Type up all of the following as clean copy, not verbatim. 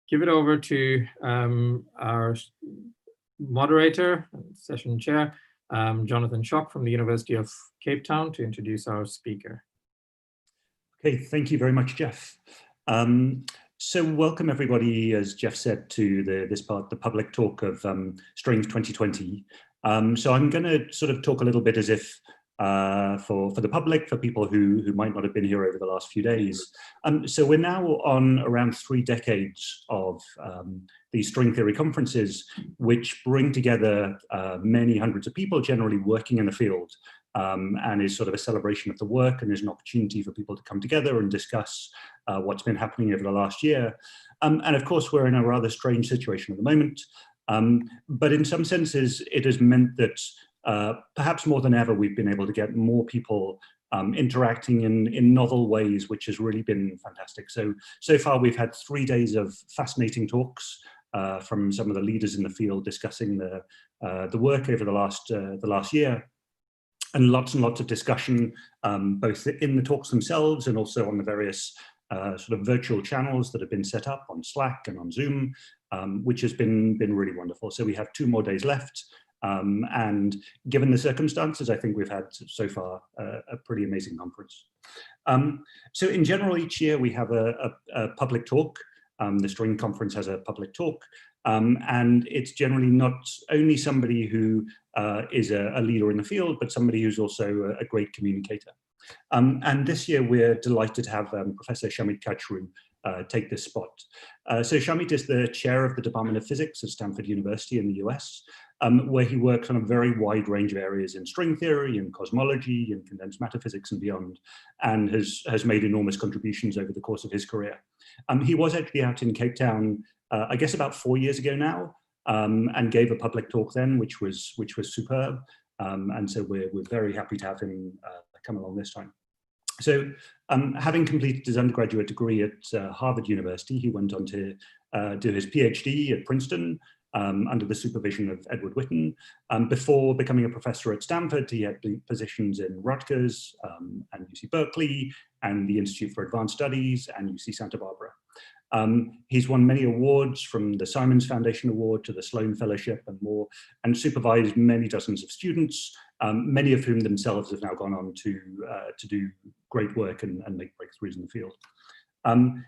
give it over to our moderator, session chair, Jonathan Schock from the University of Cape Town, to introduce our speaker. Okay, thank you very much, Jeff. So welcome everybody, as Jeff said, to this part, the public talk of Strings 2020. So I'm going to sort of talk a little bit as if for the public, for people who might not have been here over the last few days. So we're now on around 3 decades of these string theory conferences, which bring together many hundreds of people generally working in the field, and is sort of a celebration of the work and is an opportunity for people to come together and discuss what's been happening over the last year. And of course, we're in a rather strange situation at the moment, but in some senses, it has meant that perhaps more than ever, we've been able to get more people interacting in novel ways, which has really been fantastic. So far, we've had 3 days of fascinating talks from some of the leaders in the field discussing the work over the last year. And lots of discussion, both in the talks themselves and also on the various sort of virtual channels that have been set up on Slack and on Zoom, which has been really wonderful. So we have 2 more days left. And given the circumstances, I think we've had so far a pretty amazing conference. So in general, each year we have a public talk. The String Conference has a public talk. And it's generally not only somebody who is a leader in the field, but somebody who's also a great communicator. And this year we're delighted to have Professor Shamit Kachru take this spot. So Shamit is the chair of the Department of Physics at Stanford University in the US, where he works on a very wide range of areas in string theory and cosmology and condensed matter physics and beyond, and has made enormous contributions over the course of his career. He was actually out in Cape Town, I guess about 4 years ago now, and gave a public talk then, which was superb. And so we're very happy to have him come along this time. So having completed his undergraduate degree at Harvard University, he went on to do his PhD at Princeton under the supervision of Edward Witten. Before becoming a professor at Stanford, he had positions in Rutgers and UC Berkeley and the Institute for Advanced Studies and UC Santa Barbara. He's won many awards, from the Simons Foundation Award to the Sloan Fellowship and more, and supervised many dozens of students, many of whom themselves have now gone on to do great work and make breakthroughs in the field.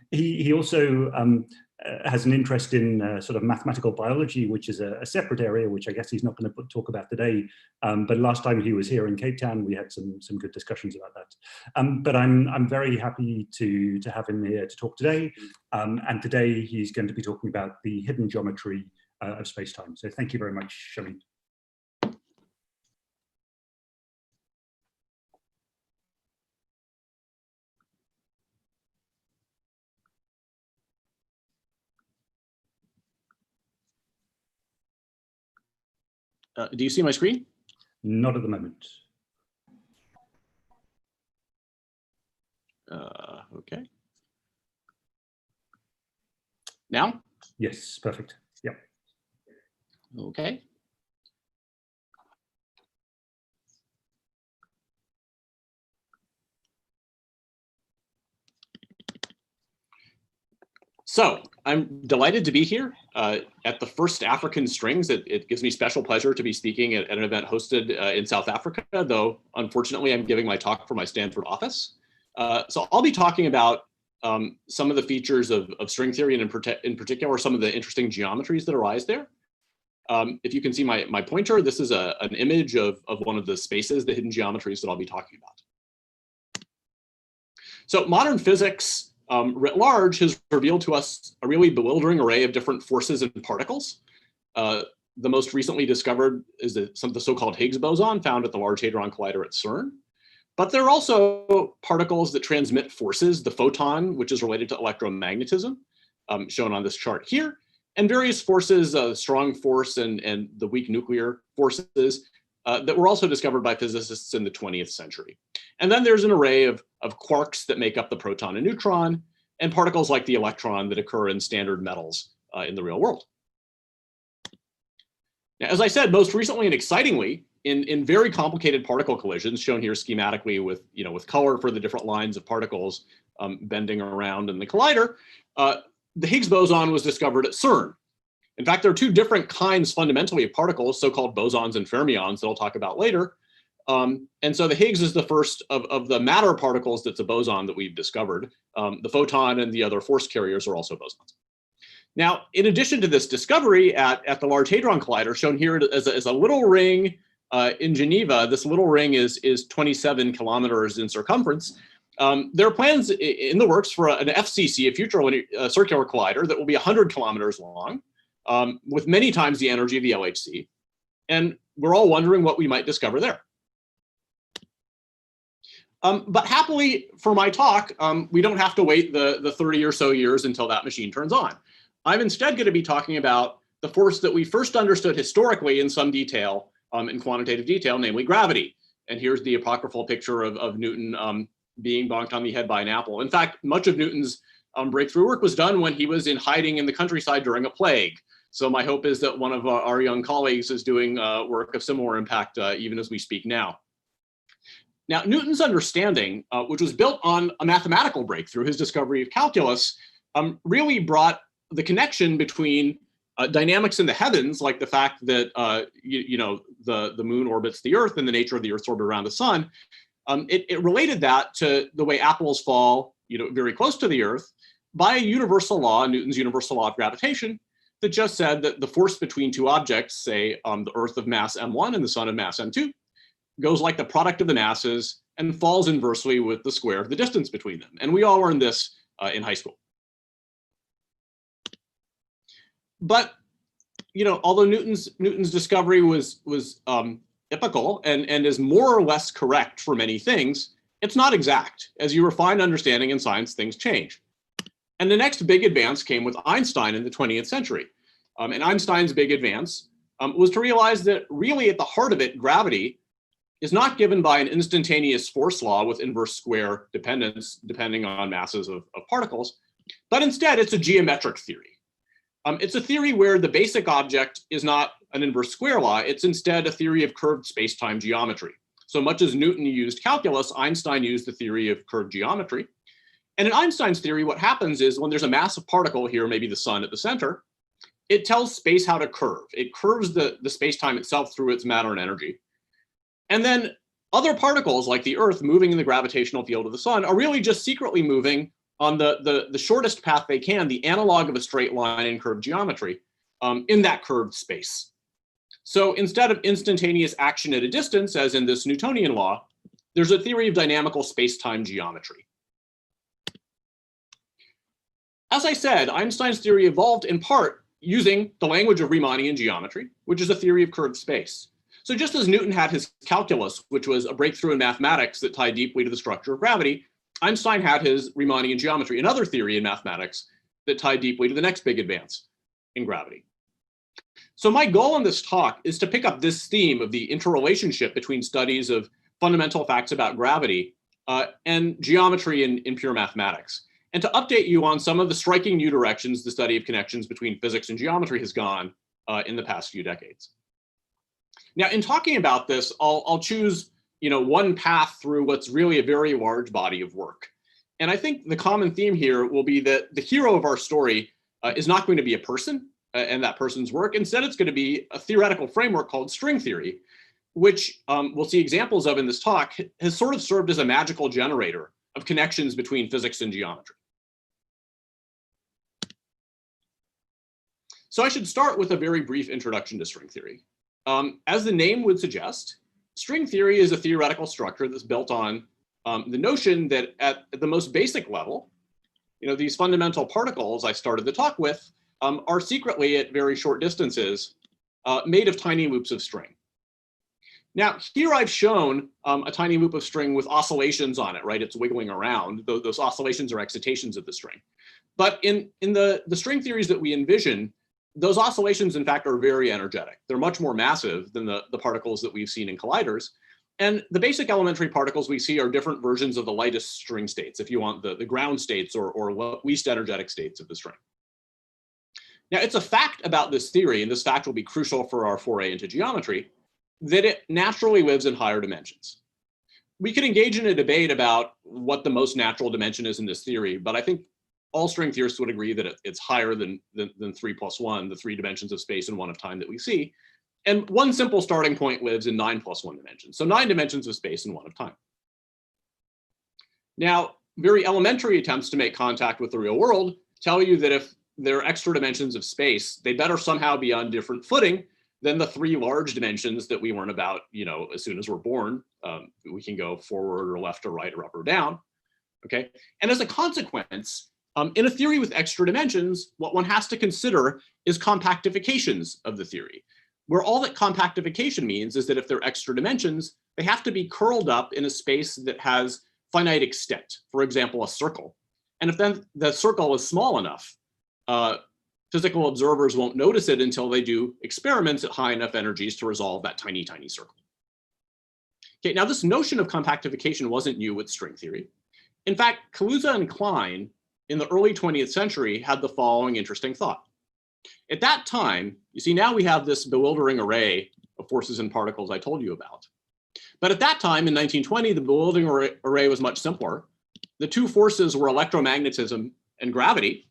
He also has an interest in sort of mathematical biology, which is a separate area, which I guess he's not going to talk about today. But last time he was here in Cape Town, we had some good discussions about that. But I'm very happy to have him here to talk today. And today he's going to be talking about the hidden geometry of space-time. So thank you very much, Shamit. Do you see my screen? Not at the moment. Okay. Now? Yes, perfect. Yep. Okay. So I'm delighted to be here at the first African Strings. It gives me special pleasure to be speaking at an event hosted in South Africa, though unfortunately I'm giving my talk from my Stanford office. So I'll be talking about some of the features of string theory, and in particular some of the interesting geometries that arise there. If you can see my pointer, this is an image of one of the spaces, the hidden geometries that I'll be talking about. So modern physics, writ large, has revealed to us a really bewildering array of different forces and particles. The most recently discovered is the so-called Higgs boson found at the Large Hadron Collider at CERN. But there are also particles that transmit forces, the photon, which is related to electromagnetism, shown on this chart here, and various forces, strong force and the weak nuclear forces that were also discovered by physicists in the 20th century. And then there's an array of quarks that make up the proton and neutron, and particles like the electron that occur in standard metals in the real world. Now, as I said, most recently and excitingly, in very complicated particle collisions, shown here schematically with color for the different lines of particles bending around in the collider, the Higgs boson was discovered at CERN. In fact, there are two different kinds fundamentally of particles, so-called bosons and fermions that I'll talk about later. And so the Higgs is the first of the matter particles that's a boson that we've discovered. The photon and the other force carriers are also bosons. Now, in addition to this discovery at the Large Hadron Collider, shown here as a little ring in Geneva, this little ring is 27 kilometers in circumference. There are plans in the works for an FCC, a future circular collider, that will be 100 kilometers long, with many times the energy of the LHC. And we're all wondering what we might discover there. But happily for my talk, we don't have to wait the 30 or so years until that machine turns on. I'm instead going to be talking about the force that we first understood historically in some detail, in quantitative detail, namely gravity. And here's the apocryphal picture of Newton being bonked on the head by an apple. In fact, much of Newton's breakthrough work was done when he was in hiding in the countryside during a plague. So my hope is that one of our young colleagues is doing work of similar impact even as we speak now. Now, Newton's understanding, which was built on a mathematical breakthrough, his discovery of calculus, really brought the connection between dynamics in the heavens, like the fact that the moon orbits the Earth and the nature of the Earth's orbit around the sun. It related that to the way apples fall, very close to the Earth, by a universal law, Newton's universal law of gravitation, that just said that the force between two objects, say the Earth of mass m1 and the sun of mass m2, goes like the product of the masses and falls inversely with the square of the distance between them. And we all learned this in high school. But although Newton's discovery was typical and is more or less correct for many things, it's not exact. As you refine understanding in science, things change. And the next big advance came with Einstein in the 20th century. And Einstein's big advance was to realize that really at the heart of it, gravity is not given by an instantaneous force law with inverse square dependence depending on masses of particles, but instead it's a geometric theory. It's a theory where the basic object is not an inverse square law, it's instead a theory of curved space-time geometry. So much as Newton used calculus, Einstein used the theory of curved geometry. And in Einstein's theory, what happens is when there's a massive particle here, maybe the sun at the center, it tells space how to curve. It curves the space-time itself through its matter and energy. And then other particles like the Earth moving in the gravitational field of the sun are really just secretly moving on the shortest path they can, the analog of a straight line in curved geometry, in that curved space. So instead of instantaneous action at a distance, as in this Newtonian law, there's a theory of dynamical space-time geometry. As I said, Einstein's theory evolved in part using the language of Riemannian geometry, which is a theory of curved space. So just as Newton had his calculus, which was a breakthrough in mathematics that tied deeply to the structure of gravity, Einstein had his Riemannian geometry, another theory in mathematics that tied deeply to the next big advance in gravity. So my goal in this talk is to pick up this theme of the interrelationship between studies of fundamental facts about gravity and geometry in pure mathematics, and to update you on some of the striking new directions the study of connections between physics and geometry has gone in the past few decades. Now, in talking about this, I'll choose one path through what's really a very large body of work. And I think the common theme here will be that the hero of our story is not going to be a person and that person's work. Instead, it's going to be a theoretical framework called string theory, which we'll see examples of in this talk, has sort of served as a magical generator of connections between physics and geometry. So I should start with a very brief introduction to string theory. As the name would suggest, string theory is a theoretical structure that's built on the notion that at the most basic level, these fundamental particles I started the talk with are secretly at very short distances made of tiny loops of string. Now, here I've shown a tiny loop of string with oscillations on it, right? It's wiggling around. Those oscillations are excitations of the string. But in the string theories that we envision, those oscillations, in fact, are very energetic. They're much more massive than the particles that we've seen in colliders. And the basic elementary particles we see are different versions of the lightest string states, if you want the ground states or least energetic states of the string. Now, it's a fact about this theory, and this fact will be crucial for our foray into geometry, that it naturally lives in higher dimensions. We could engage in a debate about what the most natural dimension is in this theory, but I think all string theorists would agree that it's higher than 3 plus 1, the 3 dimensions of space and 1 of time that we see. And one simple starting point lives in 9 plus 1 dimensions. So 9 dimensions of space and 1 of time. Now, very elementary attempts to make contact with the real world tell you that if there are extra dimensions of space, they better somehow be on different footing than the 3 large dimensions that we learn about, as soon as we're born. We can go forward or left or right or up or down, okay? And as a consequence, in a theory with extra dimensions, what one has to consider is compactifications of the theory, where all that compactification means is that if they're extra dimensions, they have to be curled up in a space that has finite extent, for example, a circle. And if then the circle is small enough, physical observers won't notice it until they do experiments at high enough energies to resolve that tiny, tiny circle. Okay, now this notion of compactification wasn't new with string theory. In fact, Kaluza and Klein in the early 20th century had the following interesting thought. At that time, you see, now we have this bewildering array of forces and particles I told you about. But at that time in 1920, the bewildering array was much simpler. The 2 forces were electromagnetism and gravity.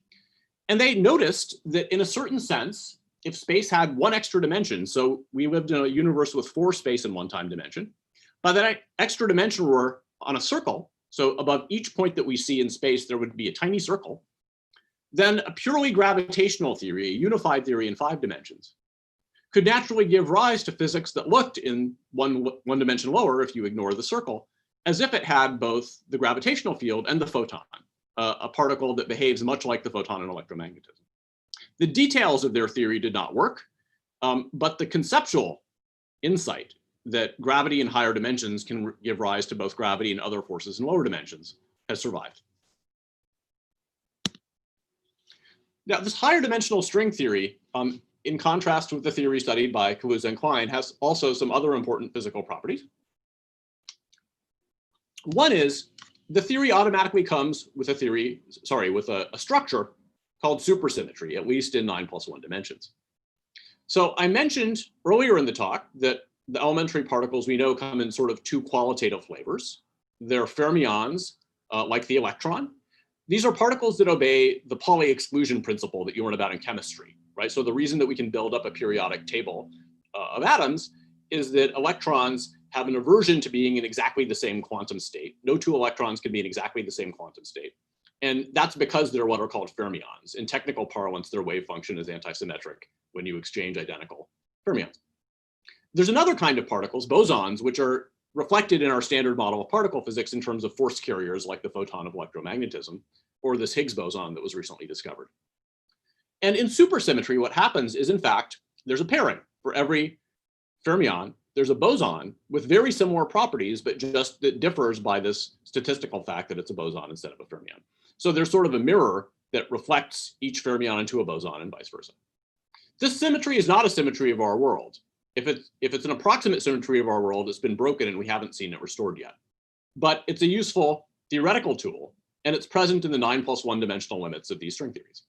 And they noticed that in a certain sense, if space had 1 extra dimension, so we lived in a universe with 4 space and 1 time dimension, by that extra dimension were on a circle, so above each point that we see in space, there would be a tiny circle, then a purely gravitational theory, a unified theory in 5 dimensions, could naturally give rise to physics that looked in one dimension lower, if you ignore the circle, as if it had both the gravitational field and the photon, a particle that behaves much like the photon in electromagnetism. The details of their theory did not work, but the conceptual insight that gravity in higher dimensions can give rise to both gravity and other forces in lower dimensions has survived. Now, this higher dimensional string theory, in contrast with the theory studied by Kaluza and Klein, has also some other important physical properties. One is the theory automatically comes with a structure called supersymmetry, at least in 9 plus 1 dimensions. So I mentioned earlier in the talk that the elementary particles we know come in sort of 2 qualitative flavors. They're fermions, like the electron. These are particles that obey the Pauli exclusion principle that you learn about in chemistry, right? So the reason that we can build up a periodic table of atoms is that electrons have an aversion to being in exactly the same quantum state. No 2 electrons can be in exactly the same quantum state. And that's because they're what are called fermions. In technical parlance, their wave function is antisymmetric when you exchange identical fermions. There's another kind of particles, bosons, which are reflected in our standard model of particle physics in terms of force carriers like the photon of electromagnetism, or this Higgs boson that was recently discovered. And in supersymmetry, what happens is, in fact, there's a pairing. For every fermion, there's a boson with very similar properties, but just that differs by this statistical fact that it's a boson instead of a fermion. So there's sort of a mirror that reflects each fermion into a boson and vice versa. This symmetry is not a symmetry of our world. If it's an approximate symmetry of our world, it's been broken and we haven't seen it restored yet. But it's a useful theoretical tool, and it's present in the 9 plus 1 dimensional limits of these string theories.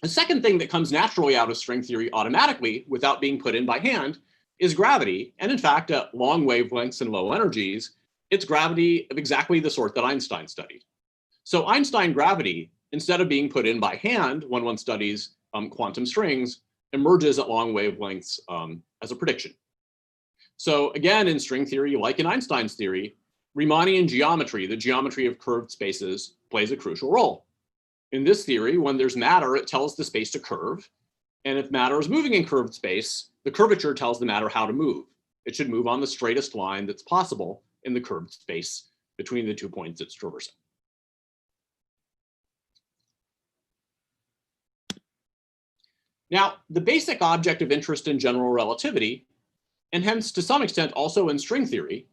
The second thing that comes naturally out of string theory automatically without being put in by hand is gravity. And in fact, at long wavelengths and low energies, it's gravity of exactly the sort that Einstein studied. So Einstein gravity, instead of being put in by hand when one studies quantum strings, emerges at long wavelengths as a prediction. So again, in string theory, like in Einstein's theory, Riemannian geometry, the geometry of curved spaces, plays a crucial role. In this theory, when there's matter, it tells the space to curve. And if matter is moving in curved space, the curvature tells the matter how to move. It should move on the straightest line that's possible in the curved space between the 2 points it's traversing. Now, the basic object of interest in general relativity, and hence to some extent also in string theory,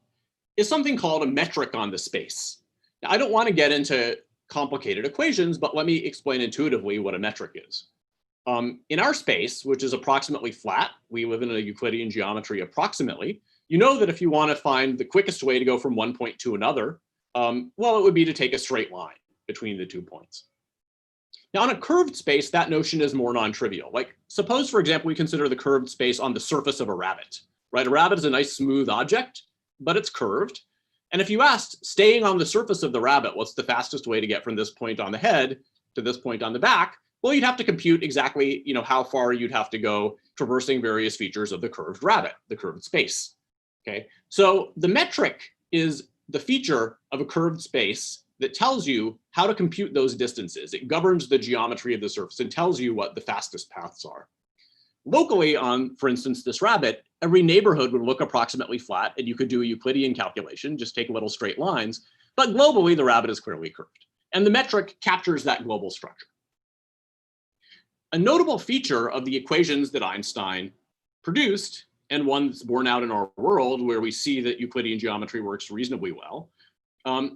is something called a metric on the space. Now, I don't want to get into complicated equations, but let me explain intuitively what a metric is. In our space, which is approximately flat, we live in a Euclidean geometry approximately, you know that if you want to find the quickest way to go from one point to another, well, it would be to take a straight line between the 2 points. Now, in a curved space, that notion is more non-trivial. Like, suppose, for example, we consider the curved space on the surface of a rabbit, right? A rabbit is a nice smooth object, but it's curved. And if you asked, staying on the surface of the rabbit, what's the fastest way to get from this point on the head to this point on the back? Well, you'd have to compute exactly, how far you'd have to go traversing various features of the curved rabbit, the curved space. Okay, so the metric is the feature of a curved space that tells you how to compute those distances. It governs the geometry of the surface and tells you what the fastest paths are. Locally on, for instance, this rabbit, every neighborhood would look approximately flat, and you could do a Euclidean calculation, just take little straight lines. But globally, the rabbit is clearly curved. And the metric captures that global structure. A notable feature of the equations that Einstein produced, and one that's borne out in our world where we see that Euclidean geometry works reasonably well,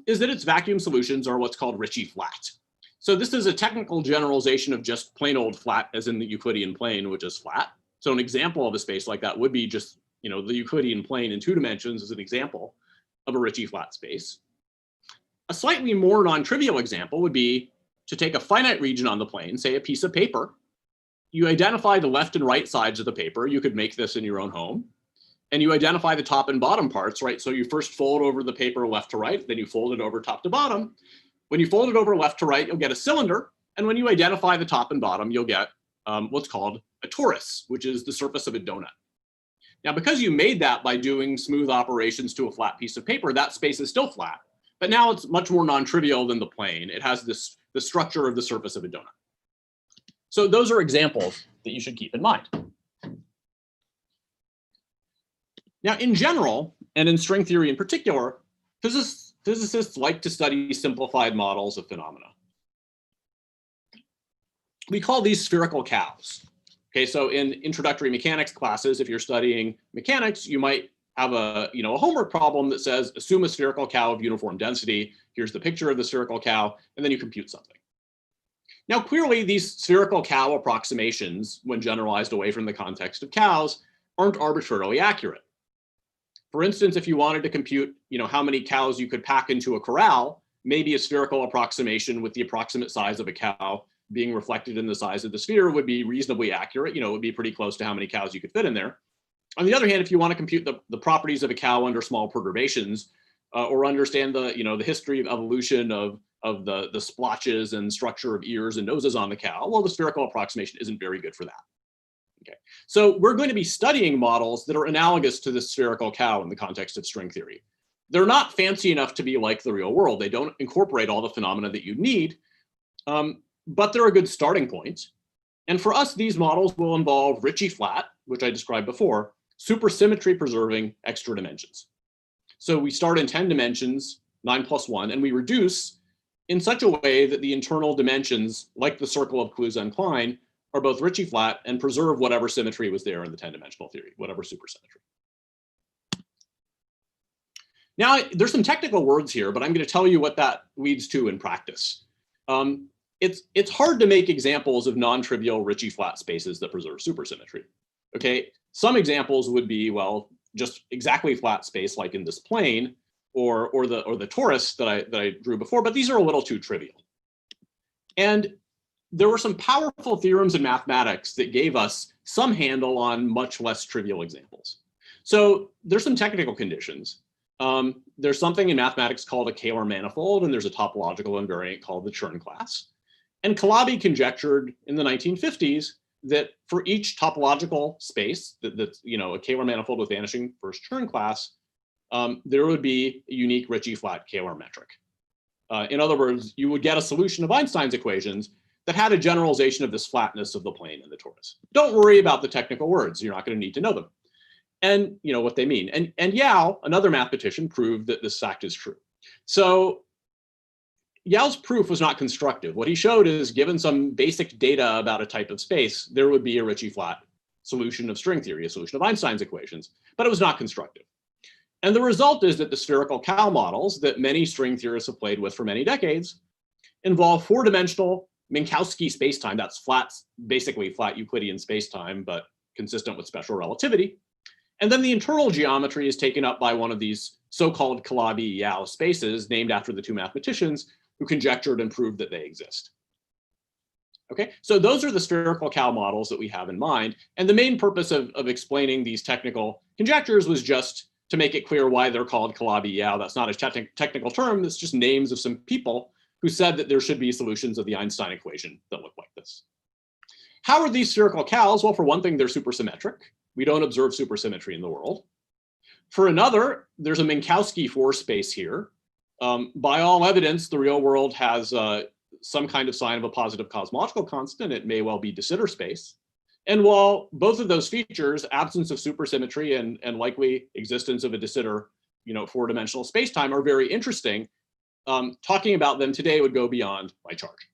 is that its vacuum solutions are what's called Ricci flat. So this is a technical generalization of just plain old flat, as in the Euclidean plane, which is flat. So an example of a space like that would be just, the Euclidean plane in 2 dimensions as an example of a Ricci flat space. A slightly more non-trivial example would be to take a finite region on the plane, say a piece of paper. You identify the left and right sides of the paper. You could make this in your own home. And you identify the top and bottom parts, right? So you first fold over the paper left to right, then you fold it over top to bottom. When you fold it over left to right, you'll get a cylinder. And when you identify the top and bottom, you'll get what's called a torus, which is the surface of a donut. Now, because you made that by doing smooth operations to a flat piece of paper, that space is still flat. But now it's much more non-trivial than the plane. It has the structure of the surface of a donut. So those are examples that you should keep in mind. Now, in general, and in string theory in particular, physicists like to study simplified models of phenomena. We call these spherical cows. Okay, so in introductory mechanics classes, if you're studying mechanics, you might have a homework problem that says, assume a spherical cow of uniform density. Here's the picture of the spherical cow, and then you compute something. Now, clearly, these spherical cow approximations, when generalized away from the context of cows, aren't arbitrarily accurate. For instance, if you wanted to compute, how many cows you could pack into a corral, maybe a spherical approximation with the approximate size of a cow being reflected in the size of the sphere would be reasonably accurate. It would be pretty close to how many cows you could fit in there. On the other hand, if you want to compute the properties of a cow under small perturbations, or understand the history of evolution of the splotches and structure of ears and noses on the cow, well, the spherical approximation isn't very good for that. Okay, so we're going to be studying models that are analogous to the spherical cow in the context of string theory. They're not fancy enough to be like the real world. They don't incorporate all the phenomena that you need, but they're a good starting point. And for us, these models will involve Ricci flat, which I described before, supersymmetry preserving extra dimensions. So we start in 10 dimensions, 9+1, and we reduce in such a way that the internal dimensions, like the circle of Kaluza-Klein, are both Ricci flat and preserve whatever symmetry was there in the 10-dimensional theory, whatever supersymmetry. Now, there's some technical words here, but I'm going to tell you what that leads to in practice. It's hard to make examples of non-trivial Ricci flat spaces that preserve supersymmetry. Okay, some examples would be, well, just exactly flat space like in this plane, or the torus that I drew before, but these are a little too trivial. And there were some powerful theorems in mathematics that gave us some handle on much less trivial examples. So there's some technical conditions. There's something in mathematics called a Kähler manifold, and there's a topological invariant called the Chern class. And Calabi conjectured in the 1950s that for each topological space, that's a Kähler manifold with vanishing first Chern class, there would be a unique Ricci flat Kähler metric. In other words, you would get a solution of Einstein's equations that had a generalization of this flatness of the plane and the torus. Don't worry about the technical words. You're not going to need to know them. And what they mean. And Yao, another mathematician, proved that this fact is true. So Yao's proof was not constructive. What he showed is, given some basic data about a type of space, there would be a Ricci flat solution of string theory, a solution of Einstein's equations, but it was not constructive. And the result is that the spherical cow models that many string theorists have played with for many decades involve four-dimensional Minkowski spacetime. That's flat, basically flat Euclidean spacetime, but consistent with special relativity. And then the internal geometry is taken up by one of these so-called Calabi-Yau spaces named after the two mathematicians who conjectured and proved that they exist. Okay, so those are the spherical cow models that we have in mind. And the main purpose of explaining these technical conjectures was just to make it clear why they're called Calabi-Yau. That's not a technical term, it's just names of some people who said that there should be solutions of the Einstein equation that look like this. How are these spherical cows? Well, for one thing, they're supersymmetric. We don't observe supersymmetry in the world. For another, there's a Minkowski force space here. By all evidence, the real world has some kind of sign of a positive cosmological constant. It may well be de Sitter space. And while both of those features, absence of supersymmetry and likely existence of a de Sitter, four-dimensional spacetime, are very interesting, talking about them today would go beyond my charge.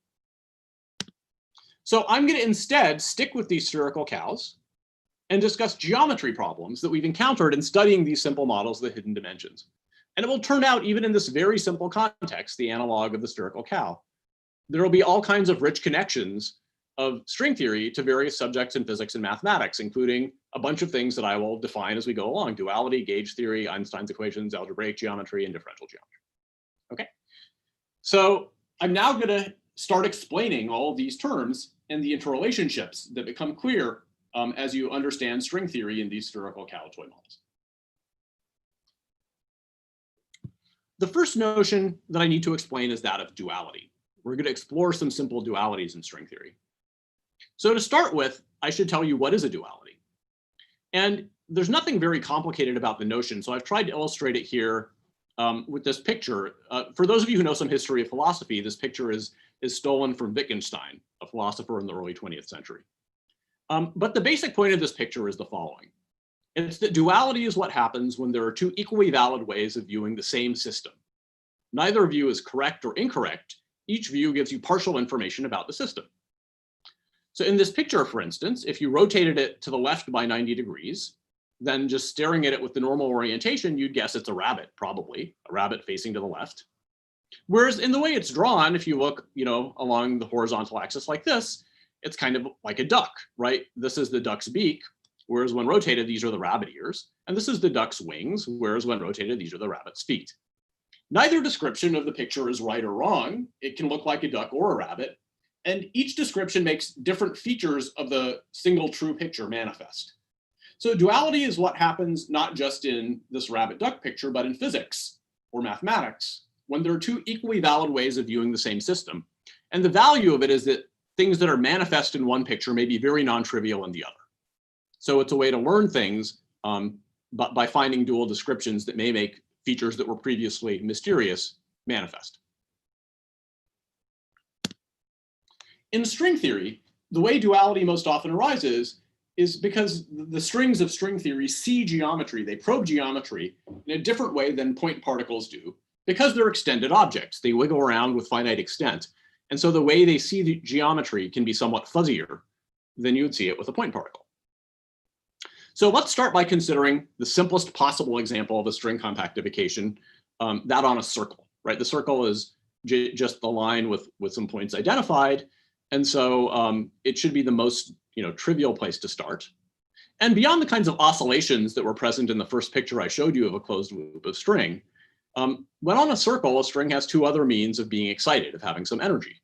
So I'm going to instead stick with these spherical cows and discuss geometry problems that we've encountered in studying these simple models of the hidden dimensions. And it will turn out, even in this very simple context, the analog of the spherical cow, there will be all kinds of rich connections of string theory to various subjects in physics and mathematics, including a bunch of things that I will define as we go along: duality, gauge theory, Einstein's equations, algebraic geometry, and differential geometry. Okay, so I'm now going to start explaining all of these terms and the interrelationships that become clear as you understand string theory in these spherical cow toy models. The first notion that I need to explain is that of duality. We're going to explore some simple dualities in string theory. So to start with, I should tell you what is a duality. And there's nothing very complicated about the notion, so I've tried to illustrate it here with this picture. For those of you who know some history of philosophy, this picture is stolen from Wittgenstein, a philosopher in the early 20th century. But the basic point of this picture is the following. It's that duality is what happens when there are two equally valid ways of viewing the same system. Neither view is correct or incorrect. Each view gives you partial information about the system. So in this picture, for instance, if you rotated it to the left by 90 degrees, then just staring at it with the normal orientation, you'd guess it's a rabbit, probably, a rabbit facing to the left. Whereas in the way it's drawn, if you look, along the horizontal axis like this, it's kind of like a duck, right? This is the duck's beak, whereas when rotated, these are the rabbit ears. And this is the duck's wings, whereas when rotated, these are the rabbit's feet. Neither description of the picture is right or wrong. It can look like a duck or a rabbit. And each description makes different features of the single true picture manifest. So duality is what happens not just in this rabbit-duck picture, but in physics or mathematics, when there are two equally valid ways of viewing the same system. And the value of it is that things that are manifest in one picture may be very non-trivial in the other. So it's a way to learn things but by finding dual descriptions that may make features that were previously mysterious manifest. In string theory, the way duality most often arises is because the strings of string theory see geometry, they probe geometry in a different way than point particles do, because they're extended objects. They wiggle around with finite extent. And so the way they see the geometry can be somewhat fuzzier than you would see it with a point particle. So let's start by considering the simplest possible example of a string compactification, that on a circle, right? The circle is just the line with some points identified. And so it should be the most trivial place to start. And beyond the kinds of oscillations that were present in the first picture I showed you of a closed loop of string, when on a circle, a string has two other means of being excited, of having some energy.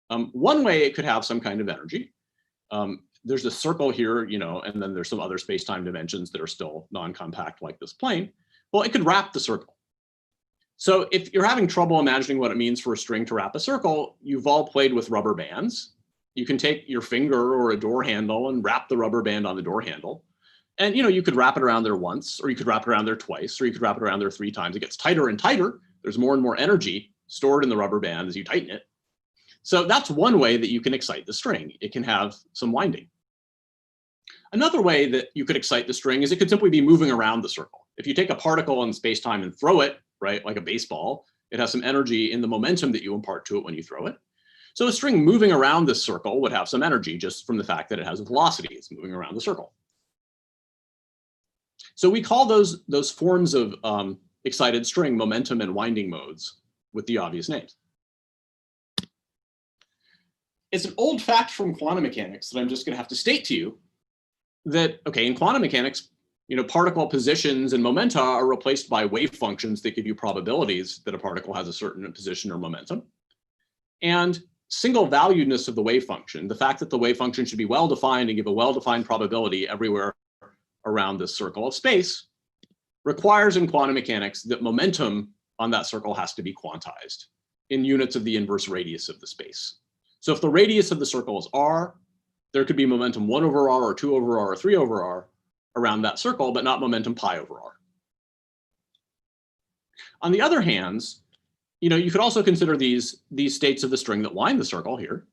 One way it could have some kind of energy. There's a circle here, and then there's some other space-time dimensions that are still non-compact like this plane. Well, it could wrap the circle. So if you're having trouble imagining what it means for a string to wrap a circle, you've all played with rubber bands. You can take your finger or a door handle and wrap the rubber band on the door handle. And you could wrap it around there once, or you could wrap it around there twice, or you could wrap it around there 3 times. It gets tighter and tighter. There's more and more energy stored in the rubber band as you tighten it. So that's one way that you can excite the string. It can have some winding. Another way that you could excite the string is it could simply be moving around the circle. If you take a particle in space-time and throw it, right, like a baseball, it has some energy in the momentum that you impart to it when you throw it. So a string moving around this circle would have some energy just from the fact that it has a velocity. It's moving around the circle. So we call those forms of excited string momentum and winding modes with the obvious names. It's an old fact from quantum mechanics that I'm just going to have to state to you that, okay, in quantum mechanics, particle positions and momenta are replaced by wave functions that give you probabilities that a particle has a certain position or momentum. And single valuedness of the wave function, the fact that the wave function should be well-defined and give a well-defined probability everywhere around this circle of space, requires in quantum mechanics that momentum on that circle has to be quantized in units of the inverse radius of the space. So if the radius of the circle is r, there could be momentum 1 over r or 2 over r or 3 over r around that circle, but not momentum pi over r. On the other hand, you could also consider these states of the string that wind the circle here.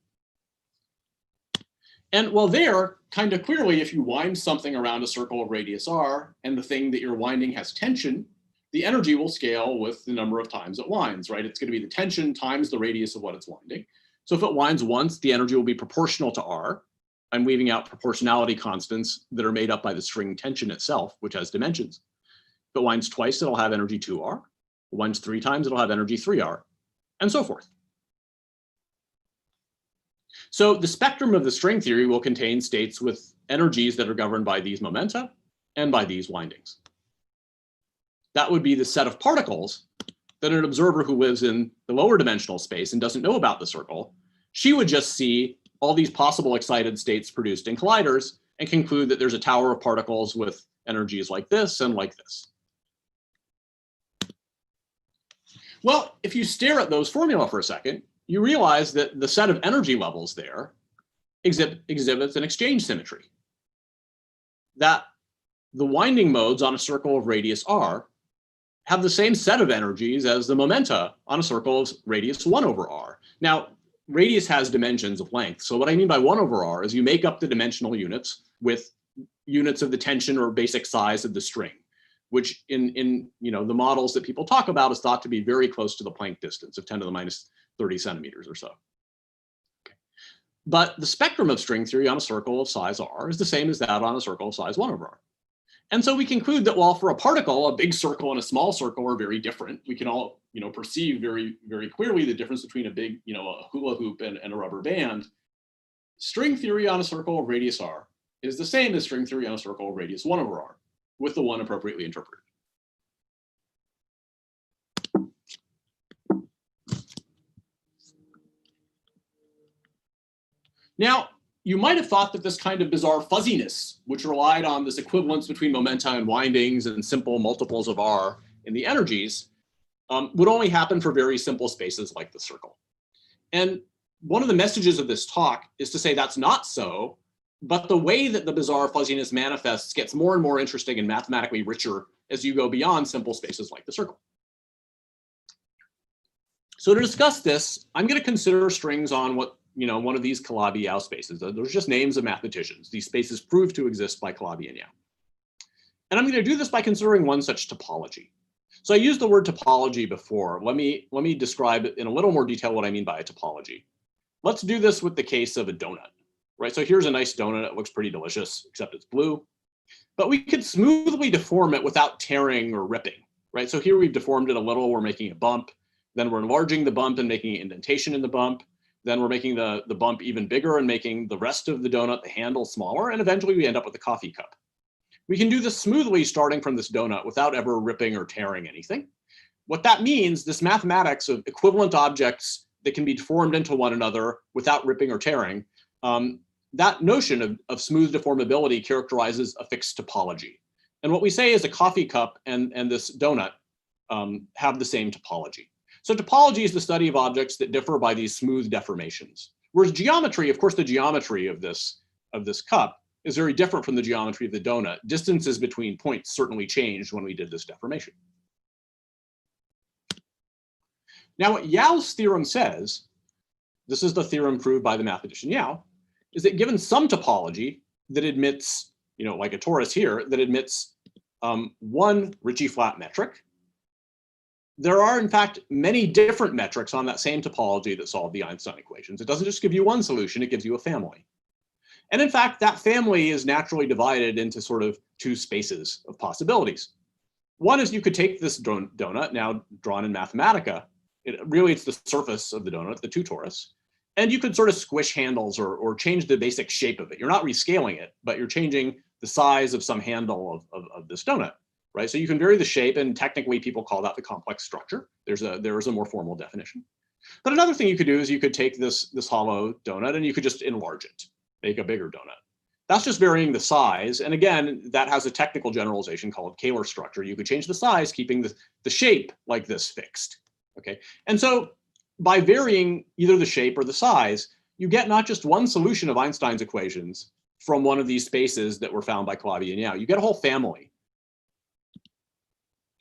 And well, there, kind of clearly, if you wind something around a circle of radius r, and the thing that you're winding has tension, the energy will scale with the number of times it winds, right? It's going to be the tension times the radius of what it's winding. So if it winds once, the energy will be proportional to r. I'm leaving out proportionality constants that are made up by the string tension itself, which has dimensions. If it winds twice, it'll have energy 2r. If it winds 3 times, it'll have energy 3r, and so forth. So the spectrum of the string theory will contain states with energies that are governed by these momenta and by these windings. That would be the set of particles that an observer who lives in the lower dimensional space and doesn't know about the circle, she would just see all these possible excited states produced in colliders and conclude that there's a tower of particles with energies like this and like this. Well, if you stare at those formula for a second, you realize that the set of energy levels there exhibits an exchange symmetry. That the winding modes on a circle of radius r have the same set of energies as the momenta on a circle of radius 1 over r. Now, radius has dimensions of length. So what I mean by 1 over r is you make up the dimensional units with units of the tension or basic size of the string, which in the models that people talk about is thought to be very close to the Planck distance of 10 to the minus 30 centimeters or so. Okay. But the spectrum of string theory on a circle of size r is the same as that on a circle of size 1 over r. And so we conclude that while for a particle, a big circle and a small circle are very different, we can all perceive very, very clearly the difference between a big, a hula hoop and a rubber band. String theory on a circle of radius r is the same as string theory on a circle of radius 1 over r, with the 1 appropriately interpreted. Now, you might have thought that this kind of bizarre fuzziness, which relied on this equivalence between momenta and windings and simple multiples of r in the energies, would only happen for very simple spaces like the circle. And one of the messages of this talk is to say that's not so, but the way that the bizarre fuzziness manifests gets more and more interesting and mathematically richer as you go beyond simple spaces like the circle. So to discuss this, I'm going to consider strings on one of these Calabi-Yau spaces. Those are just names of mathematicians. These spaces prove to exist by Calabi and Yau. And I'm going to do this by considering one such topology. So I used the word topology before. Let me describe in a little more detail what I mean by a topology. Let's do this with the case of a donut, right? So here's a nice donut. It looks pretty delicious, except it's blue. But we could smoothly deform it without tearing or ripping, right? So here we've deformed it a little. We're making a bump. Then we're enlarging the bump and making an indentation in the bump. Then we're making the bump even bigger and making the rest of the donut, the handle, smaller. And eventually we end up with a coffee cup. We can do this smoothly starting from this donut without ever ripping or tearing anything. What that means, this mathematics of equivalent objects that can be deformed into one another without ripping or tearing, that notion of smooth deformability characterizes a fixed topology. And what we say is a coffee cup and this donut have the same topology. So topology is the study of objects that differ by these smooth deformations. Whereas geometry, of course, the geometry of this cup is very different from the geometry of the donut. Distances between points certainly changed when we did this deformation. Now, what Yau's theorem says, this is the theorem proved by the mathematician Yau, is that given some topology that admits, like a torus here, that admits one Ricci-flat metric, there are, in fact, many different metrics on that same topology that solve the Einstein equations. It doesn't just give you one solution, it gives you a family. And in fact, that family is naturally divided into sort of two spaces of possibilities. One is you could take this donut, now drawn in Mathematica. It's the surface of the donut, the two torus. And you could sort of squish handles or change the basic shape of it. You're not rescaling it, but you're changing the size of some handle of this donut. Right, so you can vary the shape, and technically people call that the complex structure. There is a more formal definition. But another thing you could do is you could take this hollow donut and you could just enlarge it, make a bigger donut. That's just varying the size. And again, that has a technical generalization called Kähler structure. You could change the size, keeping the shape like this fixed. Okay. And so by varying either the shape or the size, you get not just one solution of Einstein's equations from one of these spaces that were found by Calabi and Yau. You get a whole family.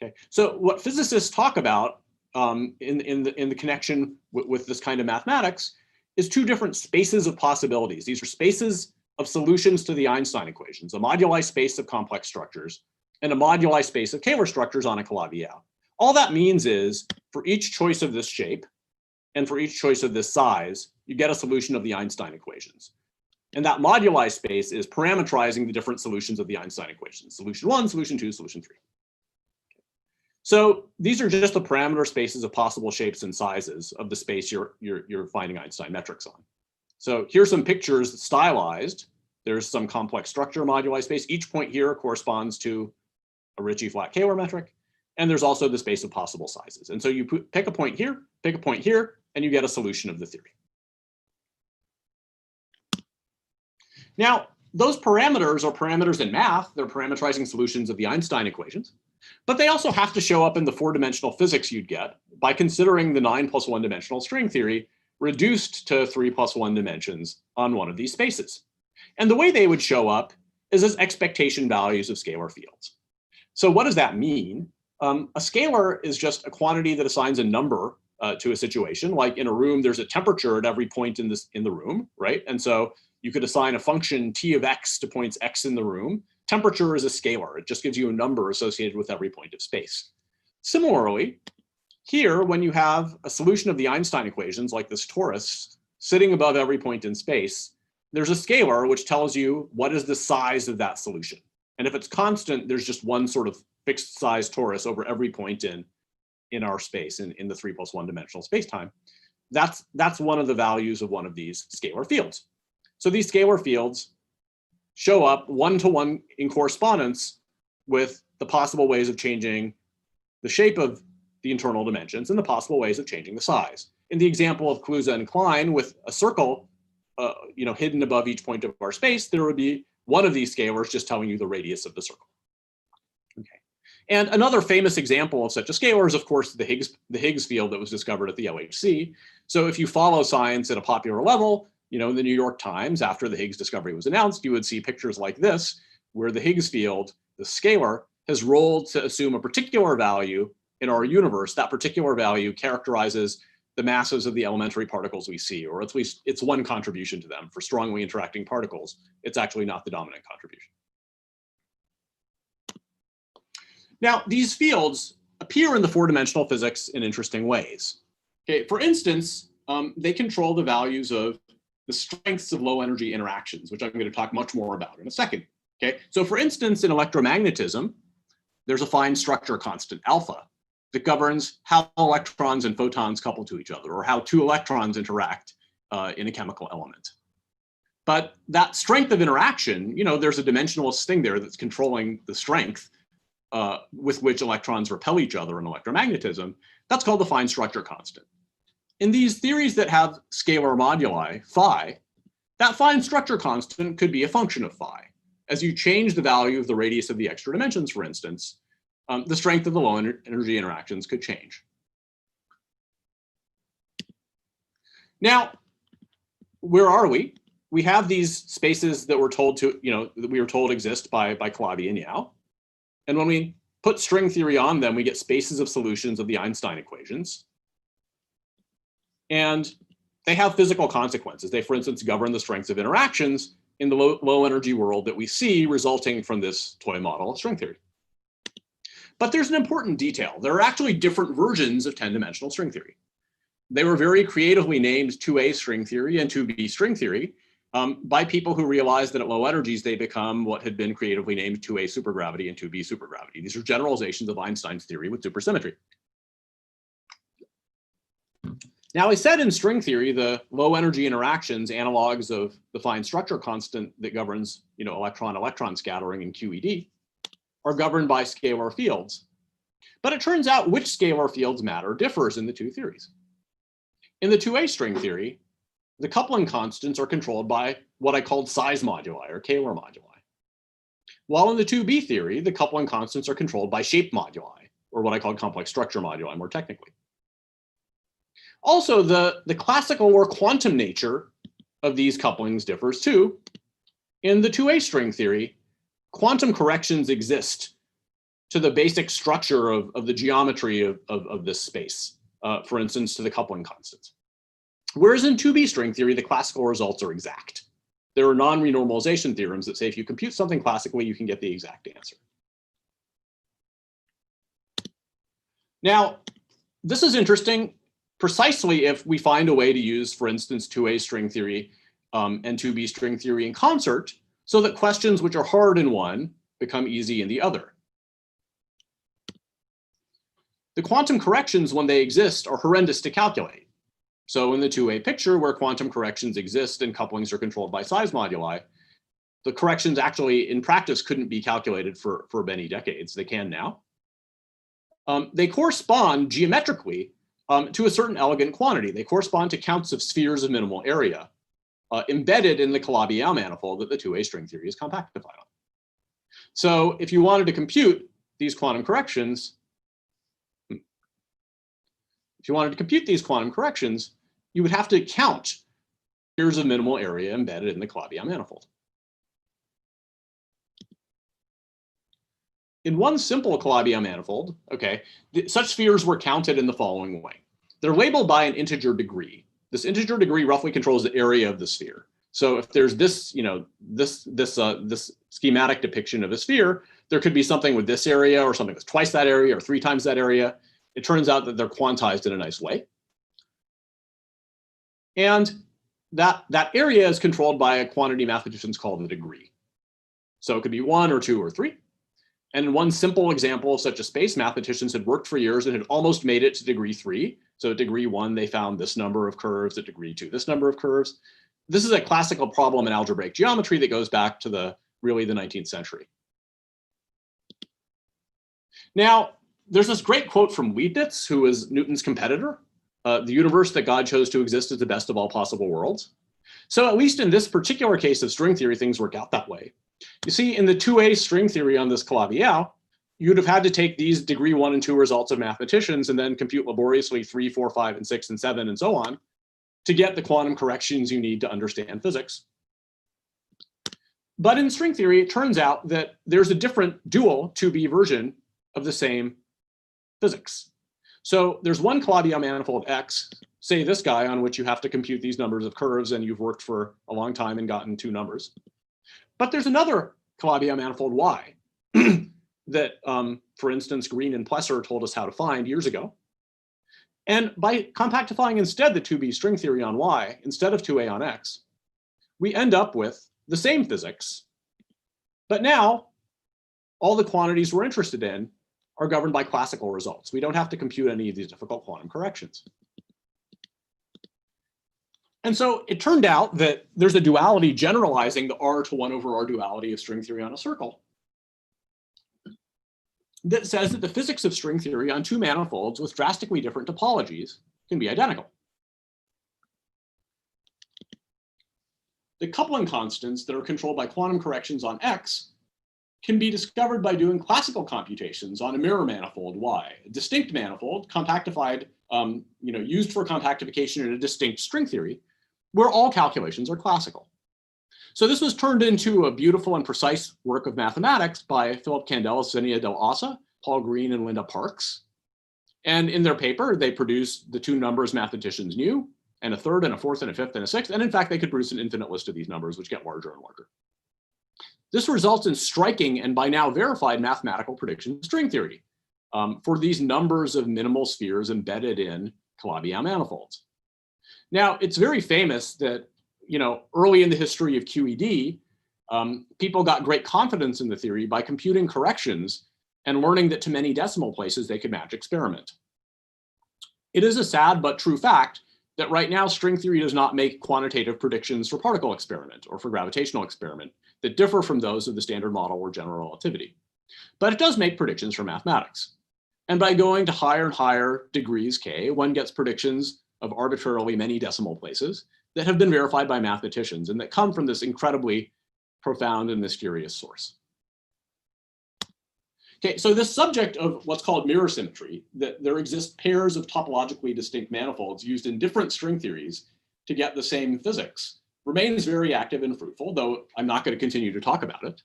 Okay. So what physicists talk about in the connection with this kind of mathematics is two different spaces of possibilities. These are spaces of solutions to the Einstein equations, a moduli space of complex structures and a moduli space of Kähler structures on a Calabi-Yau. All that means is for each choice of this shape and for each choice of this size, you get a solution of the Einstein equations. And that moduli space is parametrizing the different solutions of the Einstein equations, solution 1, solution 2, solution 3. So these are just the parameter spaces of possible shapes and sizes of the space you're finding Einstein metrics on. So here's some pictures stylized. There's some complex structure moduli space. Each point here corresponds to a Ricci flat Kähler metric. And there's also the space of possible sizes. And so you pick a point here, and you get a solution of the theory. Now, those parameters are parameters in math. They're parameterizing solutions of the Einstein equations. But they also have to show up in the four-dimensional physics you'd get by considering the 9 + 1 dimensional string theory reduced to 3 + 1 dimensions on one of these spaces. And the way they would show up is as expectation values of scalar fields. So what does that mean? A scalar is just a quantity that assigns a number to a situation. Like in a room, there's a temperature at every point in the room, right? And so you could assign a function t of x to points x in the room. Temperature is a scalar. It just gives you a number associated with every point of space. Similarly, here, when you have a solution of the Einstein equations, like this torus, sitting above every point in space, there's a scalar which tells you what is the size of that solution. And if it's constant, there's just one sort of fixed size torus over every point in our space, in the 3 + 1 dimensional spacetime. That's one of the values of one of these scalar fields. So these scalar fields show up one-to-one in correspondence with the possible ways of changing the shape of the internal dimensions and the possible ways of changing the size. In the example of Kaluza and Klein, with a circle hidden above each point of our space, there would be one of these scalars just telling you the radius of the circle. Okay. And another famous example of such a scalar is, of course, the Higgs field that was discovered at the LHC. So if you follow science at a popular level, in the New York Times, after the Higgs discovery was announced, you would see pictures like this, where the Higgs field, the scalar, has rolled to assume a particular value in our universe. That particular value characterizes the masses of the elementary particles we see, or at least it's one contribution to them. For strongly interacting particles, it's actually not the dominant contribution. Now, these fields appear in the four-dimensional physics in interesting ways. Okay, for instance, they control the values of the strengths of low-energy interactions, which I'm going to talk much more about in a second. Okay, so for instance, in electromagnetism, there's a fine structure constant, alpha, that governs how electrons and photons couple to each other, or how two electrons interact in a chemical element. But that strength of interaction, there's a dimensionless thing there that's controlling the strength with which electrons repel each other in electromagnetism. That's called the fine structure constant. In these theories that have scalar moduli, phi, that fine structure constant could be a function of phi. As you change the value of the radius of the extra dimensions, for instance, the strength of the low energy interactions could change. Now, where are we? We have these spaces that we're told that we were told exist by Calabi and Yau. And when we put string theory on them, we get spaces of solutions of the Einstein equations. And they have physical consequences. They, for instance, govern the strengths of interactions in the low energy world that we see resulting from this toy model of string theory. But there's an important detail. There are actually different versions of 10-dimensional string theory. They were very creatively named 2A string theory and 2B string theory by people who realized that at low energies, they become what had been creatively named 2A supergravity and 2B supergravity. These are generalizations of Einstein's theory with supersymmetry. Now, I said in string theory, the low energy interactions, analogs of the fine structure constant that governs, electron-electron scattering in QED, are governed by scalar fields. But it turns out which scalar fields matter differs in the two theories. In the 2A string theory, the coupling constants are controlled by what I called size moduli or Kähler moduli. While in the 2B theory, the coupling constants are controlled by shape moduli, or what I call complex structure moduli more technically. Also, the classical or quantum nature of these couplings differs too. In the 2A string theory, quantum corrections exist to the basic structure of the geometry of this space, for instance, to the coupling constants. Whereas in 2B string theory, the classical results are exact. There are non-renormalization theorems that say if you compute something classically, you can get the exact answer. Now, this is interesting precisely if we find a way to use, for instance, 2A string theory and 2B string theory in concert, so that questions which are hard in one become easy in the other. The quantum corrections, when they exist, are horrendous to calculate. So in the 2A picture, where quantum corrections exist and couplings are controlled by size moduli, the corrections actually in practice couldn't be calculated for many decades. They can now. They correspond geometrically to a certain elegant quantity. They correspond to counts of spheres of minimal area embedded in the Calabi-Yau manifold that the 2A string theory is compactified on. So if you wanted to compute these quantum corrections, you would have to count spheres of minimal area embedded in the Calabi-Yau manifold. In one simple Calabi-Yau manifold, okay, such spheres were counted in the following way. They're labeled by an integer degree. This integer degree roughly controls the area of the sphere. So if there's this, this schematic depiction of a sphere, there could be something with this area or something that's twice that area or 3 times that area. It turns out that they're quantized in a nice way. And that area is controlled by a quantity mathematicians call the degree. So it could be 1 or 2 or 3. And in one simple example of such a space, mathematicians had worked for years and had almost made it to degree 3. So at degree 1, they found this number of curves, at degree 2, this number of curves. This is a classical problem in algebraic geometry that goes back to really the 19th century. Now, there's this great quote from Leibniz, who was Newton's competitor. The universe that God chose to exist is the best of all possible worlds. So at least in this particular case of string theory, things work out that way. You see, in the 2A string theory on this Calabi-Yau, you'd have had to take these degree 1 and 2 results of mathematicians and then compute laboriously 3, 4, 5, and 6, and 7, and so on to get the quantum corrections you need to understand physics. But in string theory, it turns out that there's a different dual 2B version of the same physics. So there's one Calabi-Yau manifold X, say this guy, on which you have to compute these numbers of curves and you've worked for a long time and gotten 2 numbers. But there's another Calabi-Yau manifold Y that, for instance, Green and Plesser told us how to find years ago. And by compactifying instead the 2B string theory on Y instead of 2A on X, we end up with the same physics. But now all the quantities we're interested in are governed by classical results. We don't have to compute any of these difficult quantum corrections. And so it turned out that there's a duality generalizing the R to 1 over R duality of string theory on a circle that says that the physics of string theory on 2 manifolds with drastically different topologies can be identical. The coupling constants that are controlled by quantum corrections on X can be discovered by doing classical computations on a mirror manifold Y, a distinct manifold compactified, used for compactification in a distinct string theory, where all calculations are classical. So this was turned into a beautiful and precise work of mathematics by Philip Candela, Zinnia Del Asa, Paul Green, and Linda Parks. And in their paper, they produced the 2 numbers mathematicians knew, and a 3rd and a 4th and a 5th and a 6th. And in fact, they could produce an infinite list of these numbers, which get larger and larger. This results in striking and by now verified mathematical prediction of string theory for these numbers of minimal spheres embedded in Calabi-Yau manifolds. Now, it's very famous that, early in the history of QED, people got great confidence in the theory by computing corrections and learning that to many decimal places they could match experiment. It is a sad but true fact that right now string theory does not make quantitative predictions for particle experiment or for gravitational experiment that differ from those of the standard model or general relativity. But it does make predictions for mathematics. And by going to higher and higher degrees K, one gets predictions of arbitrarily many decimal places that have been verified by mathematicians and that come from this incredibly profound and mysterious source. Okay, so this subject of what's called mirror symmetry, that there exist pairs of topologically distinct manifolds used in different string theories to get the same physics, remains very active and fruitful, though I'm not going to continue to talk about it.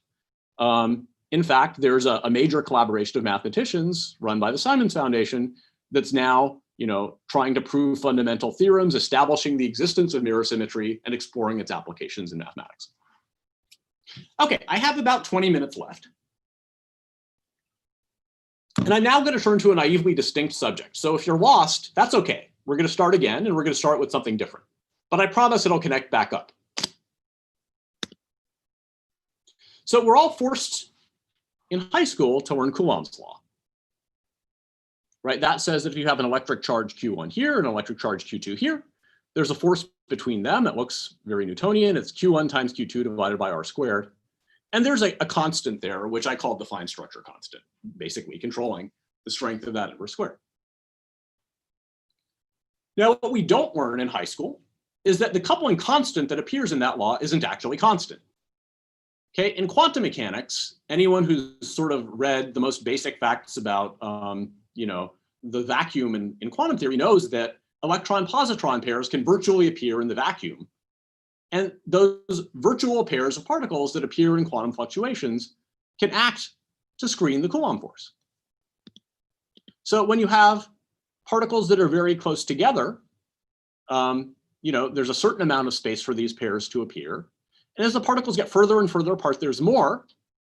In fact, there's a major collaboration of mathematicians run by the Simons Foundation that's now, trying to prove fundamental theorems, establishing the existence of mirror symmetry, and exploring its applications in mathematics. Okay, I have about 20 minutes left. And I'm now going to turn to a naively distinct subject. So if you're lost, that's okay. We're going to start again, and we're going to start with something different. But I promise it'll connect back up. So we're all forced in high school to learn Coulombs Law. Right? That says that if you have an electric charge Q1 here and an electric charge Q2 here, there's a force between them that looks very Newtonian. It's Q1 times Q2 divided by R squared. And there's a constant there, which I call the fine structure constant, basically controlling the strength of that inverse square. Now, what we don't learn in high school is that the coupling constant that appears in that law isn't actually constant. Okay, in quantum mechanics, anyone who's sort of read the most basic facts about, the vacuum in quantum theory knows that electron-positron pairs can virtually appear in the vacuum. And those virtual pairs of particles that appear in quantum fluctuations can act to screen the Coulomb force. So when you have particles that are very close together, there's a certain amount of space for these pairs to appear. And as the particles get further and further apart, there's more.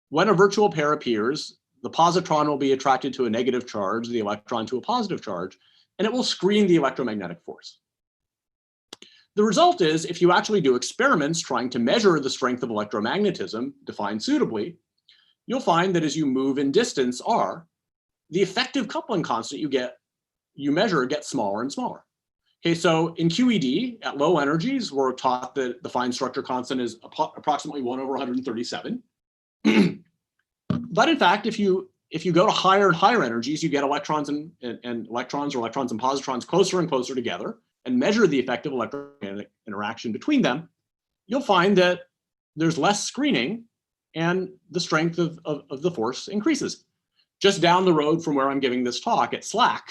When a virtual pair appears, the positron will be attracted to a negative charge, the electron to a positive charge, and it will screen the electromagnetic force. The result is, if you actually do experiments trying to measure the strength of electromagnetism defined suitably, you'll find that as you move in distance r, the effective coupling constant you measure gets smaller and smaller. Okay, so in QED, at low energies, we're taught that the fine structure constant is approximately 1 over 137. But in fact, if you go to higher and higher energies, you get electrons and electrons or electrons and positrons closer and closer together, and measure the effective electromagnetic interaction between them, you'll find that there's less screening and the strength of the force increases. Just down the road from where I'm giving this talk at SLAC,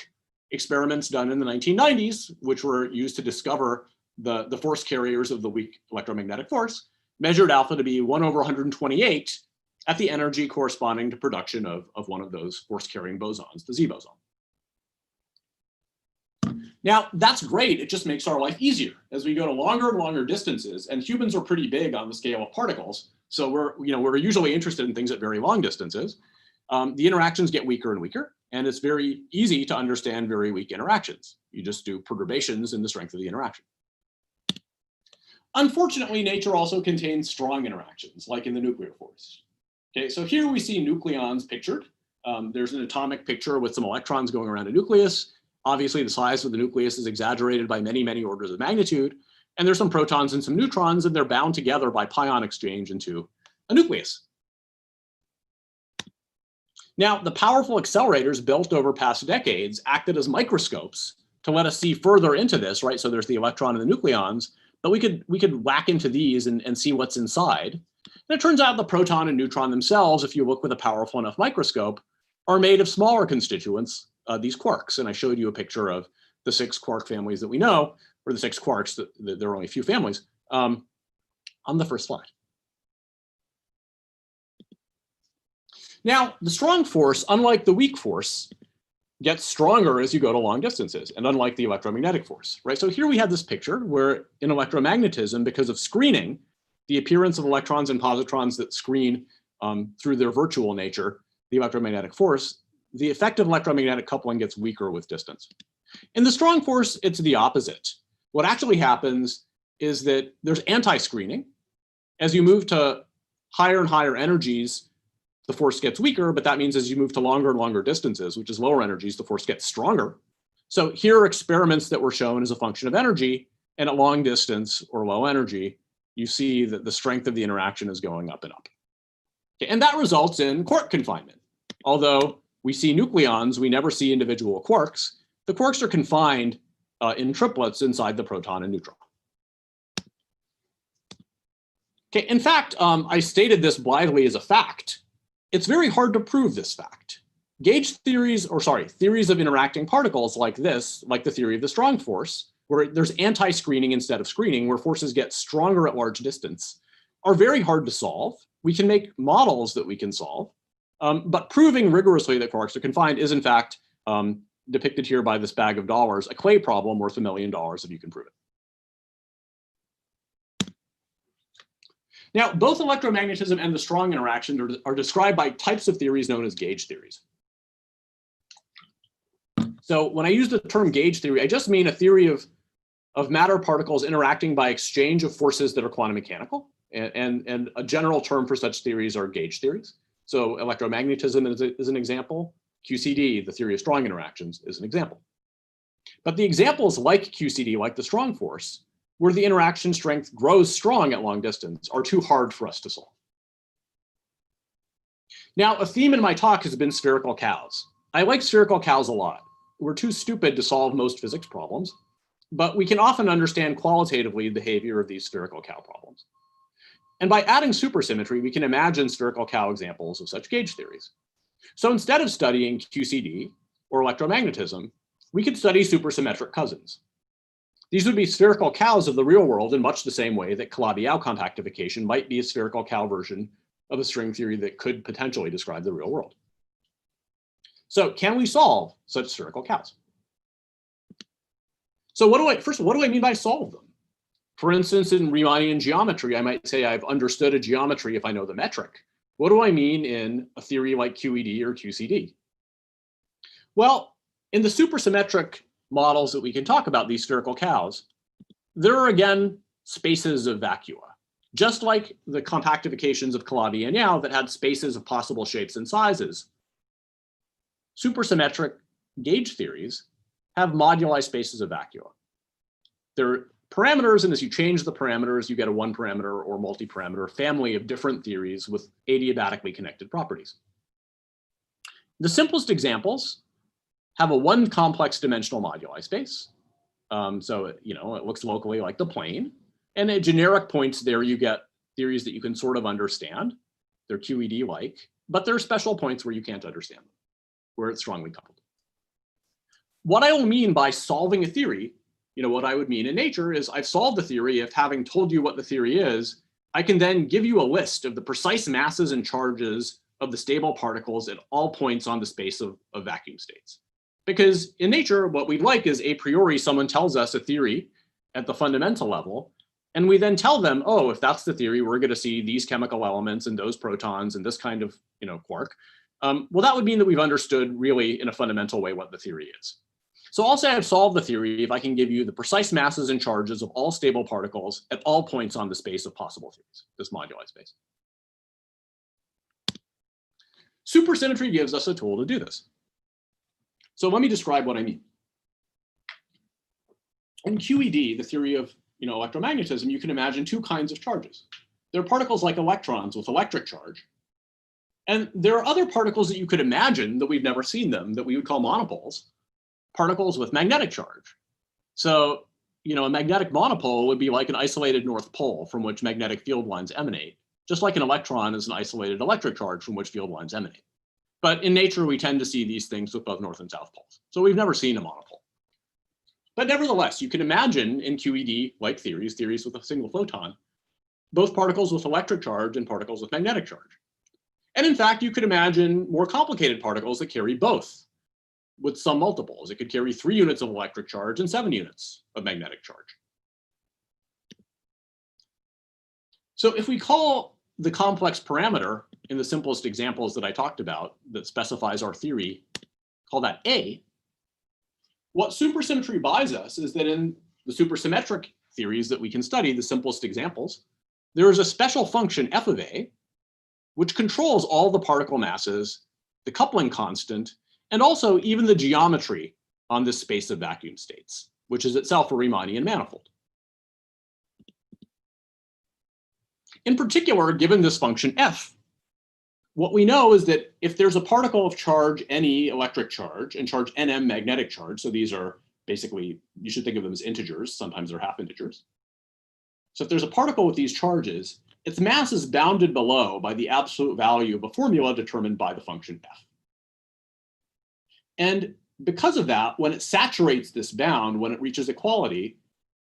experiments done in the 1990s, which were used to discover the force carriers of the weak electromagnetic force, measured alpha to be 1 over 128 at the energy corresponding to production of one of those force carrying bosons, the Z boson. Now, that's great. It just makes our life easier as we go to longer and longer distances, and humans are pretty big on the scale of particles. So we're usually interested in things at very long distances. The interactions get weaker and weaker, and it's very easy to understand very weak interactions. You just do perturbations in the strength of the interaction. Unfortunately, nature also contains strong interactions, like in the nuclear force. Okay, so here we see nucleons pictured. There's an atomic picture with some electrons going around a nucleus. Obviously, the size of the nucleus is exaggerated by many, many orders of magnitude. And there's some protons and some neutrons, and they're bound together by pion exchange into a nucleus. Now, the powerful accelerators built over past decades acted as microscopes to let us see further into this, right? So there's the electron and the nucleons, but we could whack into these and see what's inside. And it turns out the proton and neutron themselves, if you look with a powerful enough microscope, are made of smaller constituents, these quarks. And I showed you a picture of the 6 quark families that we know, or the 6 quarks, there are only a few families, on the first slide. Now, the strong force, unlike the weak force, gets stronger as you go to long distances, and unlike the electromagnetic force, right? So here we have this picture where in electromagnetism, because of screening, the appearance of electrons and positrons that screen through their virtual nature, the electromagnetic force, the effective electromagnetic coupling gets weaker with distance. In the strong force, it's the opposite. What actually happens is that there's anti-screening. As you move to higher and higher energies, the force gets weaker, but that means as you move to longer and longer distances, which is lower energies, the force gets stronger. So here are experiments that were shown as a function of energy, and at long distance or low energy, you see that the strength of the interaction is going up and up. Okay, and that results in quark confinement. Although we see nucleons, we never see individual quarks. The quarks are confined in triplets inside the proton and neutron. Okay, in fact, I stated this blithely as a fact. It's very hard to prove this fact. Gauge theories, or sorry, theories of interacting particles like this, like the theory of the strong force, where there's anti-screening instead of screening, where forces get stronger at large distance, are very hard to solve. We can make models that we can solve, but proving rigorously that quarks are confined is in fact depicted here by this bag of dollars, a clay problem worth $1 million if you can prove it. Now, both electromagnetism and the strong interaction are described by types of theories known as gauge theories. So when I use the term gauge theory, I just mean a theory of matter particles interacting by exchange of forces that are quantum mechanical. And a general term for such theories are gauge theories. So electromagnetism is an example. QCD, the theory of strong interactions, is an example. But the examples like QCD, like the strong force, where the interaction strength grows strong at long distance, are too hard for us to solve. Now, a theme in my talk has been spherical cows. I like spherical cows a lot. We're too stupid to solve most physics problems, but we can often understand qualitatively the behavior of these spherical cow problems. And by adding supersymmetry, we can imagine spherical cow examples of such gauge theories. So instead of studying QCD or electromagnetism, we could study supersymmetric cousins. These would be spherical cows of the real world in much the same way that Calabi-Yau compactification might be a spherical cow version of a string theory that could potentially describe the real world. So can we solve such spherical cows? So first, what do I mean by solve them? For instance, in Riemannian geometry, I might say I've understood a geometry if I know the metric. What do I mean in a theory like QED or QCD? Well, in the supersymmetric models that we can talk about, these spherical cows, there are again spaces of vacua, just like the compactifications of Calabi and Yau that had spaces of possible shapes and sizes. Supersymmetric gauge theories have moduli spaces of vacua. They're parameters, and as you change the parameters, you get a one parameter or multi-parameter family of different theories with adiabatically connected properties. The simplest examples have a one complex dimensional moduli space. So it looks locally like the plane. And at generic points there, you get theories that you can sort of understand. They're QED-like, but there are special points where you can't understand them, where it's strongly coupled. What I will mean by solving a theory, what I would mean in nature is I've solved the theory if, having told you what the theory is, I can then give you a list of the precise masses and charges of the stable particles at all points on the space of vacuum states. Because in nature, what we'd like is a priori someone tells us a theory at the fundamental level, and we then tell them, oh, if that's the theory, we're going to see these chemical elements and those protons and this kind of quark. Well, that would mean that we've understood really in a fundamental way what the theory is. So I'll say I've solved the theory if I can give you the precise masses and charges of all stable particles at all points on the space of possible theories, this moduli space. Supersymmetry gives us a tool to do this. So let me describe what I mean. In QED, the theory of electromagnetism, you can imagine two kinds of charges. There are particles like electrons with electric charge. And there are other particles that you could imagine that we've never seen them that we would call monopoles, particles with magnetic charge. So, a magnetic monopole would be like an isolated north pole from which magnetic field lines emanate, just like an electron is an isolated electric charge from which field lines emanate. But in nature, we tend to see these things with both north and south poles. So we've never seen a monopole. But nevertheless, you can imagine in QED-like theories with a single photon, both particles with electric charge and particles with magnetic charge. And in fact, you could imagine more complicated particles that carry both with some multiples. It could carry 3 units of electric charge and 7 units of magnetic charge. So if we call the complex parameter in the simplest examples that I talked about that specifies our theory, call that A, what supersymmetry buys us is that in the supersymmetric theories that we can study, the simplest examples, there is a special function f of A, which controls all the particle masses, the coupling constant, and also even the geometry on this space of vacuum states, which is itself a Riemannian manifold. In particular, given this function f, what we know is that if there's a particle of charge ne electric charge and charge nm magnetic charge, so these are basically, you should think of them as integers, sometimes they're half integers. So if there's a particle with these charges, its mass is bounded below by the absolute value of a formula determined by the function f. And because of that, when it saturates this bound, when it reaches equality,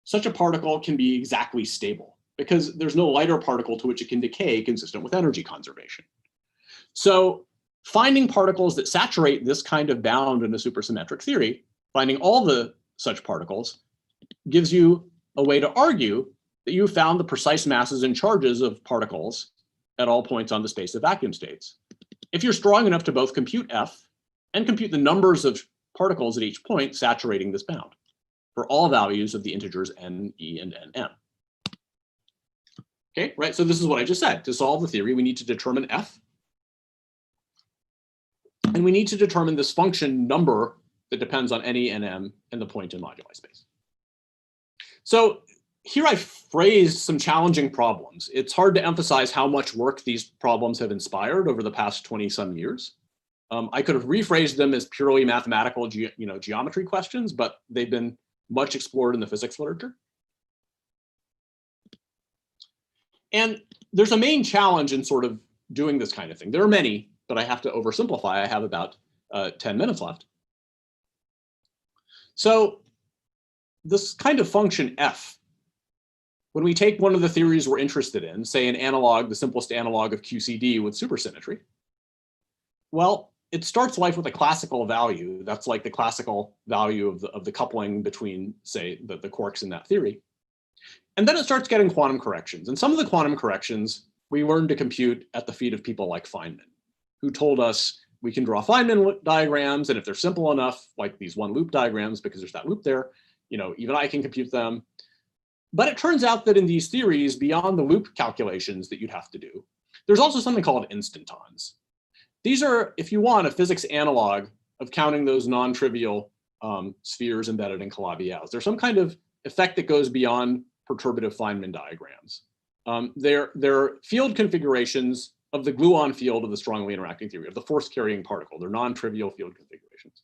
such a particle can be exactly stable because there's no lighter particle to which it can decay consistent with energy conservation. So finding particles that saturate this kind of bound in a supersymmetric theory, finding all the such particles, gives you a way to argue that you found the precise masses and charges of particles at all points on the space of vacuum states. If you're strong enough to both compute f and compute the numbers of particles at each point saturating this bound for all values of the integers n, e, and nm. Okay, right, so this is what I just said. To solve the theory, we need to determine f, and we need to determine this function number that depends on any nm and the point in moduli space. So here I phrased some challenging problems. It's hard to emphasize how much work these problems have inspired over the past 20-some years. I could have rephrased them as purely mathematical geometry questions, but they've been much explored in the physics literature. And there's a main challenge in sort of doing this kind of thing. There are many, but I have to oversimplify. I have about 10 minutes left. So this kind of function f, when we take one of the theories we're interested in, say an analog, the simplest analog of QCD with supersymmetry, well, it starts life with a classical value. That's like the classical value of the coupling between, say, the quarks in that theory. And then it starts getting quantum corrections. And some of the quantum corrections we learned to compute at the feet of people like Feynman, who told us we can draw Feynman diagrams, and if they're simple enough, like these one loop diagrams, because there's that loop there, even I can compute them. But it turns out that in these theories, beyond the loop calculations that you'd have to do, there's also something called instantons. These are, if you want, a physics analog of counting those non-trivial spheres embedded in Calabi-Yau. There's some kind of effect that goes beyond perturbative Feynman diagrams. They're field configurations of the gluon field of the strongly interacting theory, of the force-carrying particle. They're non-trivial field configurations.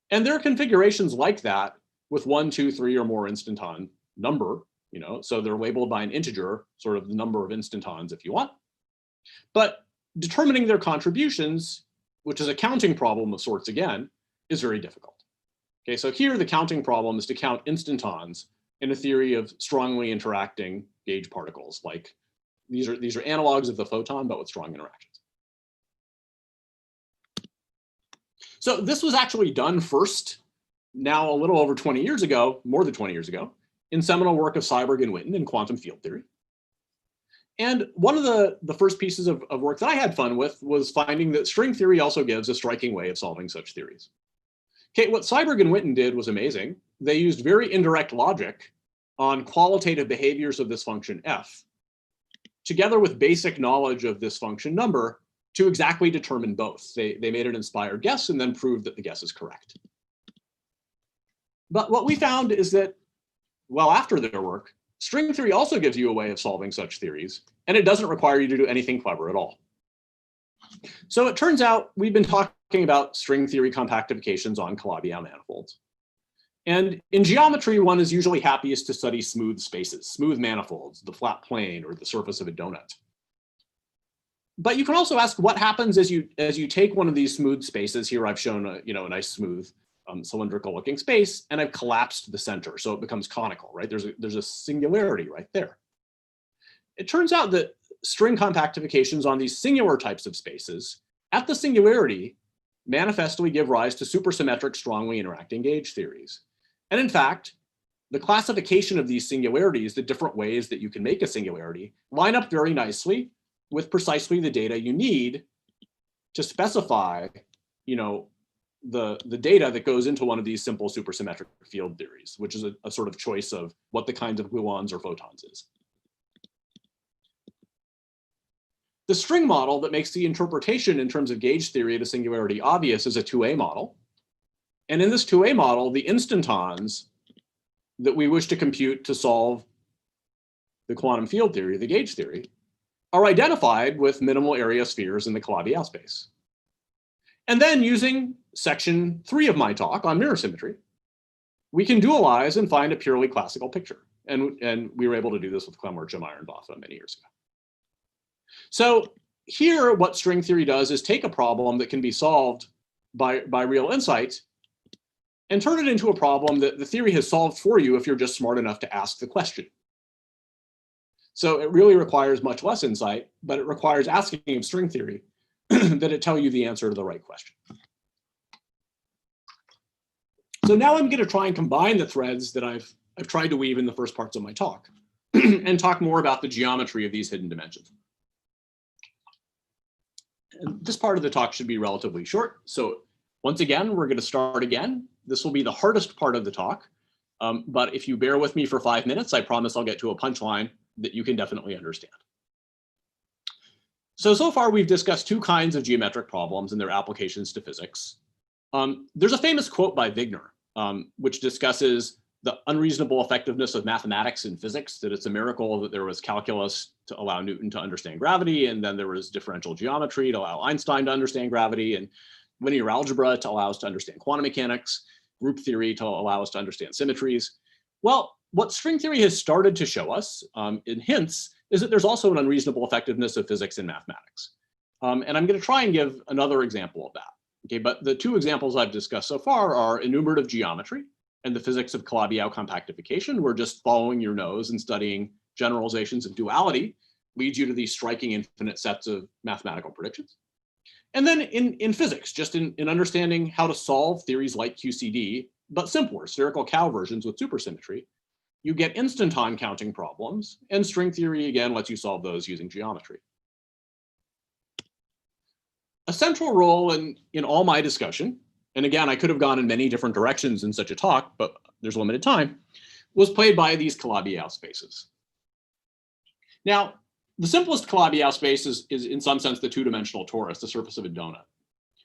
And there are configurations like that with 1, 2, 3, or more instanton number, so they're labeled by an integer, sort of the number of instantons if you want. But determining their contributions, which is a counting problem of sorts again, is very difficult. Okay, so here the counting problem is to count instantons in a theory of strongly interacting gauge particles. Like these are analogs of the photon, but with strong interactions. So this was actually done first, now a little over 20 years ago, more than 20 years ago, in seminal work of Seiberg and Witten in quantum field theory. And one of the first pieces of work that I had fun with was finding that string theory also gives a striking way of solving such theories. Okay, what Seiberg and Witten did was amazing. They used very indirect logic on qualitative behaviors of this function f, together with basic knowledge of this function number, to exactly determine both. They made an inspired guess and then proved that the guess is correct. But what we found is that, well, after their work, string theory also gives you a way of solving such theories, and it doesn't require you to do anything clever at all. So it turns out we've been talking about string theory compactifications on Calabi-Yau manifolds. And in geometry, one is usually happiest to study smooth spaces, smooth manifolds, the flat plane, or the surface of a donut. But you can also ask what happens as you take one of these smooth spaces. Here I've shown a nice smooth cylindrical looking space, and I've collapsed the center, so it becomes conical, right? There's a singularity right there. It turns out that string compactifications on these singular types of spaces at the singularity manifestly give rise to supersymmetric strongly interacting gauge theories. And in fact, the classification of these singularities, the different ways that you can make a singularity, line up very nicely with precisely the data you need to specify, the data that goes into one of these simple supersymmetric field theories, which is a sort of choice of what the kinds of gluons or photons is. The string model that makes the interpretation in terms of gauge theory at a singularity obvious is a 2A model. And in this 2A model, the instantons that we wish to compute to solve the quantum field theory, the gauge theory, are identified with minimal area spheres in the Calabi-Yau space. And then using section 3 of my talk on mirror symmetry, we can dualize and find a purely classical picture. And we were able to do this with Klemmer, Jemmeyer, and Boffa many years ago. So here, what string theory does is take a problem that can be solved by real insight and turn it into a problem that the theory has solved for you if you're just smart enough to ask the question. So it really requires much less insight, but it requires asking of string theory that it tell you the answer to the right question. So now I'm going to try and combine the threads that I've tried to weave in the first parts of my talk and talk more about the geometry of these hidden dimensions. And this part of the talk should be relatively short. So once again, we're going to start again. This will be the hardest part of the talk. But if you bear with me for 5 minutes, I promise I'll get to a punchline that you can definitely understand. So far we've discussed two kinds of geometric problems and their applications to physics. There's a famous quote by Wigner, which discusses the unreasonable effectiveness of mathematics in physics, that it's a miracle that there was calculus to allow Newton to understand gravity, and then there was differential geometry to allow Einstein to understand gravity, and linear algebra to allow us to understand quantum mechanics, group theory to allow us to understand symmetries. Well, what string theory has started to show us in hints is that there's also an unreasonable effectiveness of physics in mathematics. And I'm going to try and give another example of that. Okay, but the two examples I've discussed so far are enumerative geometry and the physics of Calabi-Yau compactification, where just following your nose and studying generalizations of duality leads you to these striking infinite sets of mathematical predictions. And then in physics, just in understanding how to solve theories like QCD, but simpler, spherical Cow versions with supersymmetry, you get instanton counting problems, and string theory, again, lets you solve those using geometry. A central role in all my discussion, and again, I could have gone in many different directions in such a talk, but there's limited time, was played by these Calabi-Yau spaces. Now, the simplest Calabi-Yau space is in some sense the two-dimensional torus, the surface of a donut.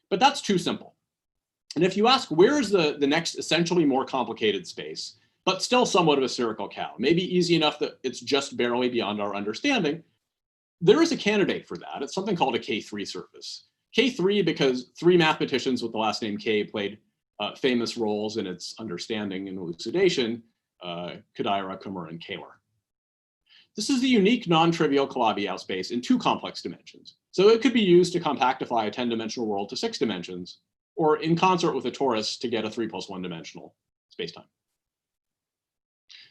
But that's too simple. And if you ask, where is the next essentially more complicated space, but still somewhat of a spherical Cow, maybe easy enough that it's just barely beyond our understanding, there is a candidate for that. It's something called a K3 surface. K3 because 3 mathematicians with the last name K played famous roles in its understanding and elucidation, Kodaira, Kummer, and Kähler. This is the unique non-trivial Calabi-Yau space in 2 complex dimensions. So it could be used to compactify a 10-dimensional world to 6 dimensions, or in concert with a torus to get a 3 + 1 dimensional spacetime.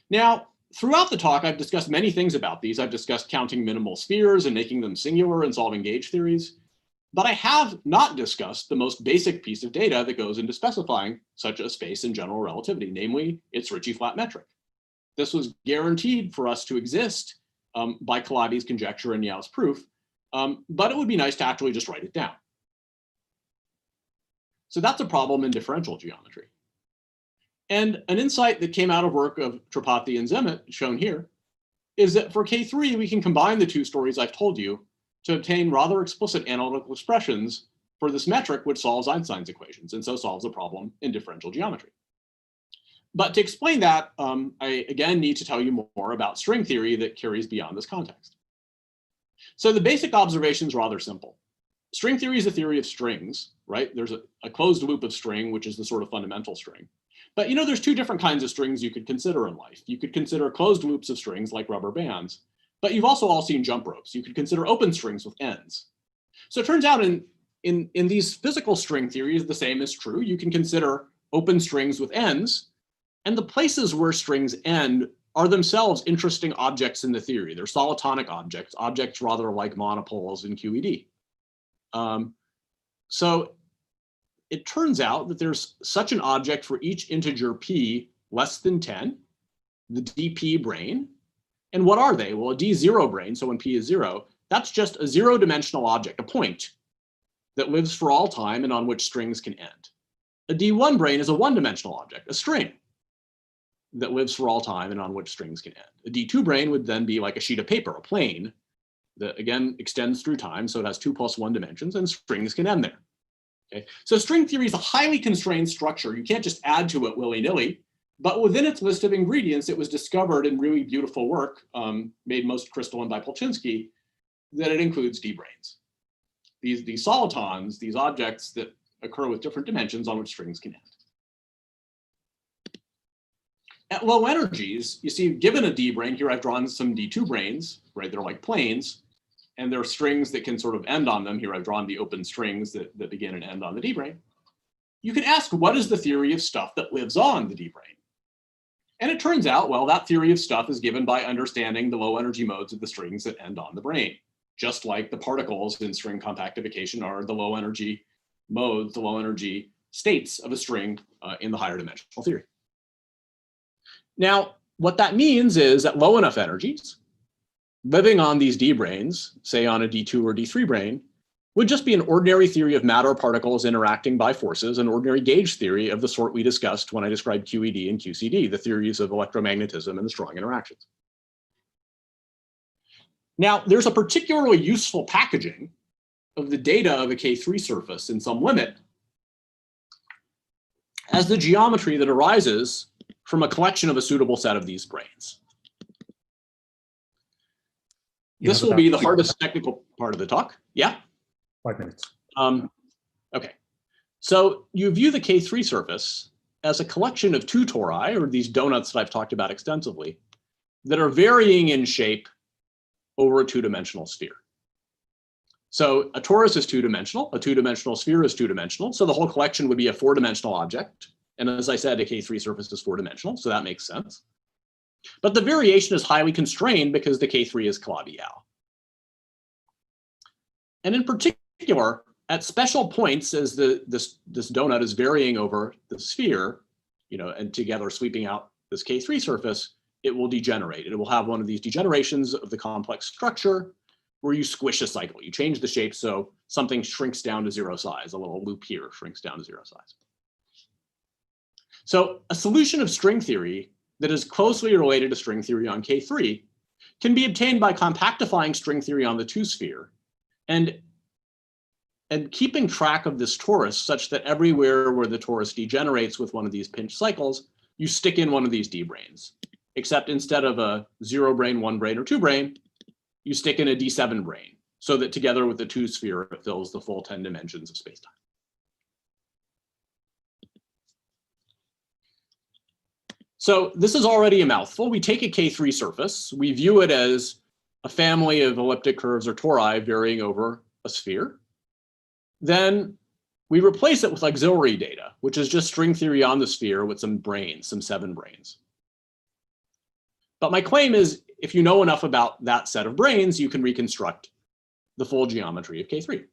Now, throughout the talk, I've discussed many things about these. I've discussed counting minimal spheres and making them singular and solving gauge theories. But I have not discussed the most basic piece of data that goes into specifying such a space in general relativity, namely its Ricci-flat metric. This was guaranteed for us to exist by Calabi's conjecture and Yau's proof, but it would be nice to actually just write it down. So that's a problem in differential geometry. And an insight that came out of work of Tripathi and Shamit, shown here, is that for K3, we can combine the 2 stories I've told you to obtain rather explicit analytical expressions for this metric, which solves Einstein's equations, and so solves a problem in differential geometry. But to explain that, I again need to tell you more about string theory that carries beyond this context. So the basic observation is rather simple. String theory is a theory of strings, right? There's a closed loop of string, which is the sort of fundamental string. But there's 2 different kinds of strings you could consider in life. You could consider closed loops of strings like rubber bands, but you've also all seen jump ropes. You could consider open strings with ends. So it turns out in these physical string theories, the same is true. You can consider open strings with ends, and the places where strings end are themselves interesting objects in the theory. They're solitonic objects rather like monopoles in QED. So it turns out that there's such an object for each integer p less than 10, the dp brane. And what are they? Well, a d0 brane, so when p is 0, that's just a 0-dimensional object, a point that lives for all time and on which strings can end. A d1 brane is a 1-dimensional object, a string that lives for all time and on which strings can end. A d2 brane would then be like a sheet of paper, a plane that again extends through time, so it has 2 + 1 dimensions, and strings can end there. Okay? So string theory is a highly constrained structure. You can't just add to it willy-nilly. But within its list of ingredients, it was discovered in really beautiful work, made most crystalline by Polchinski, that it includes d-branes. These solitons, these objects that occur with different dimensions on which strings can end. At low energies, you see, given a d-brane, here I've drawn some d2 branes, right? They're like planes. and there are strings that can sort of end on them. Here I've drawn the open strings that begin and end on the D-brane. You can ask, what is the theory of stuff that lives on the D-brane? And it turns out, well, that theory of stuff is given by understanding the low energy modes of the strings that end on the brane, just like the particles in string compactification are the low energy modes, the low energy states of a string in the higher dimensional theory. Now, what that means is at low enough energies, living on these D-branes, say on a D2 or D3 brane, would just be an ordinary theory of matter particles interacting by forces, an ordinary gauge theory of the sort we discussed when I described QED and QCD, the theories of electromagnetism and the strong interactions. Now, there's a particularly useful packaging of the data of a K3 surface in some limit as the geometry that arises from a collection of a suitable set of these branes. This will be the hardest technical part of the talk. Yeah? 5 minutes. Okay. So you view the K3 surface as a collection of two tori, or these donuts that I've talked about extensively, that are varying in shape over a two-dimensional sphere. So a torus is two-dimensional, a two-dimensional sphere is two-dimensional, so the whole collection would be a four-dimensional object. And as I said, a K3 surface is four-dimensional, so that makes sense. But the variation is highly constrained because the K3 is Calabi-Yau. And in particular, at special points as this donut is varying over the sphere, and together sweeping out this K3 surface, it will degenerate. It will have one of these degenerations of the complex structure where you squish a cycle. You change the shape so something shrinks down to zero size. A little loop here shrinks down to zero size. So a solution of string theory that is closely related to string theory on K3 can be obtained by compactifying string theory on the two-sphere and keeping track of this torus such that everywhere where the torus degenerates with one of these pinch cycles, you stick in one of these D-branes. Except instead of a 0 brane, 1 brane, or 2 brane, you stick in a D7 brane, so that together with the two-sphere, it fills the full 10 dimensions of spacetime. So this is already a mouthful. We take a K3 surface, we view it as a family of elliptic curves or tori varying over a sphere. Then we replace it with auxiliary data, which is just string theory on the sphere with some branes, some 7 branes. But my claim is, if you know enough about that set of branes, you can reconstruct the full geometry of K3.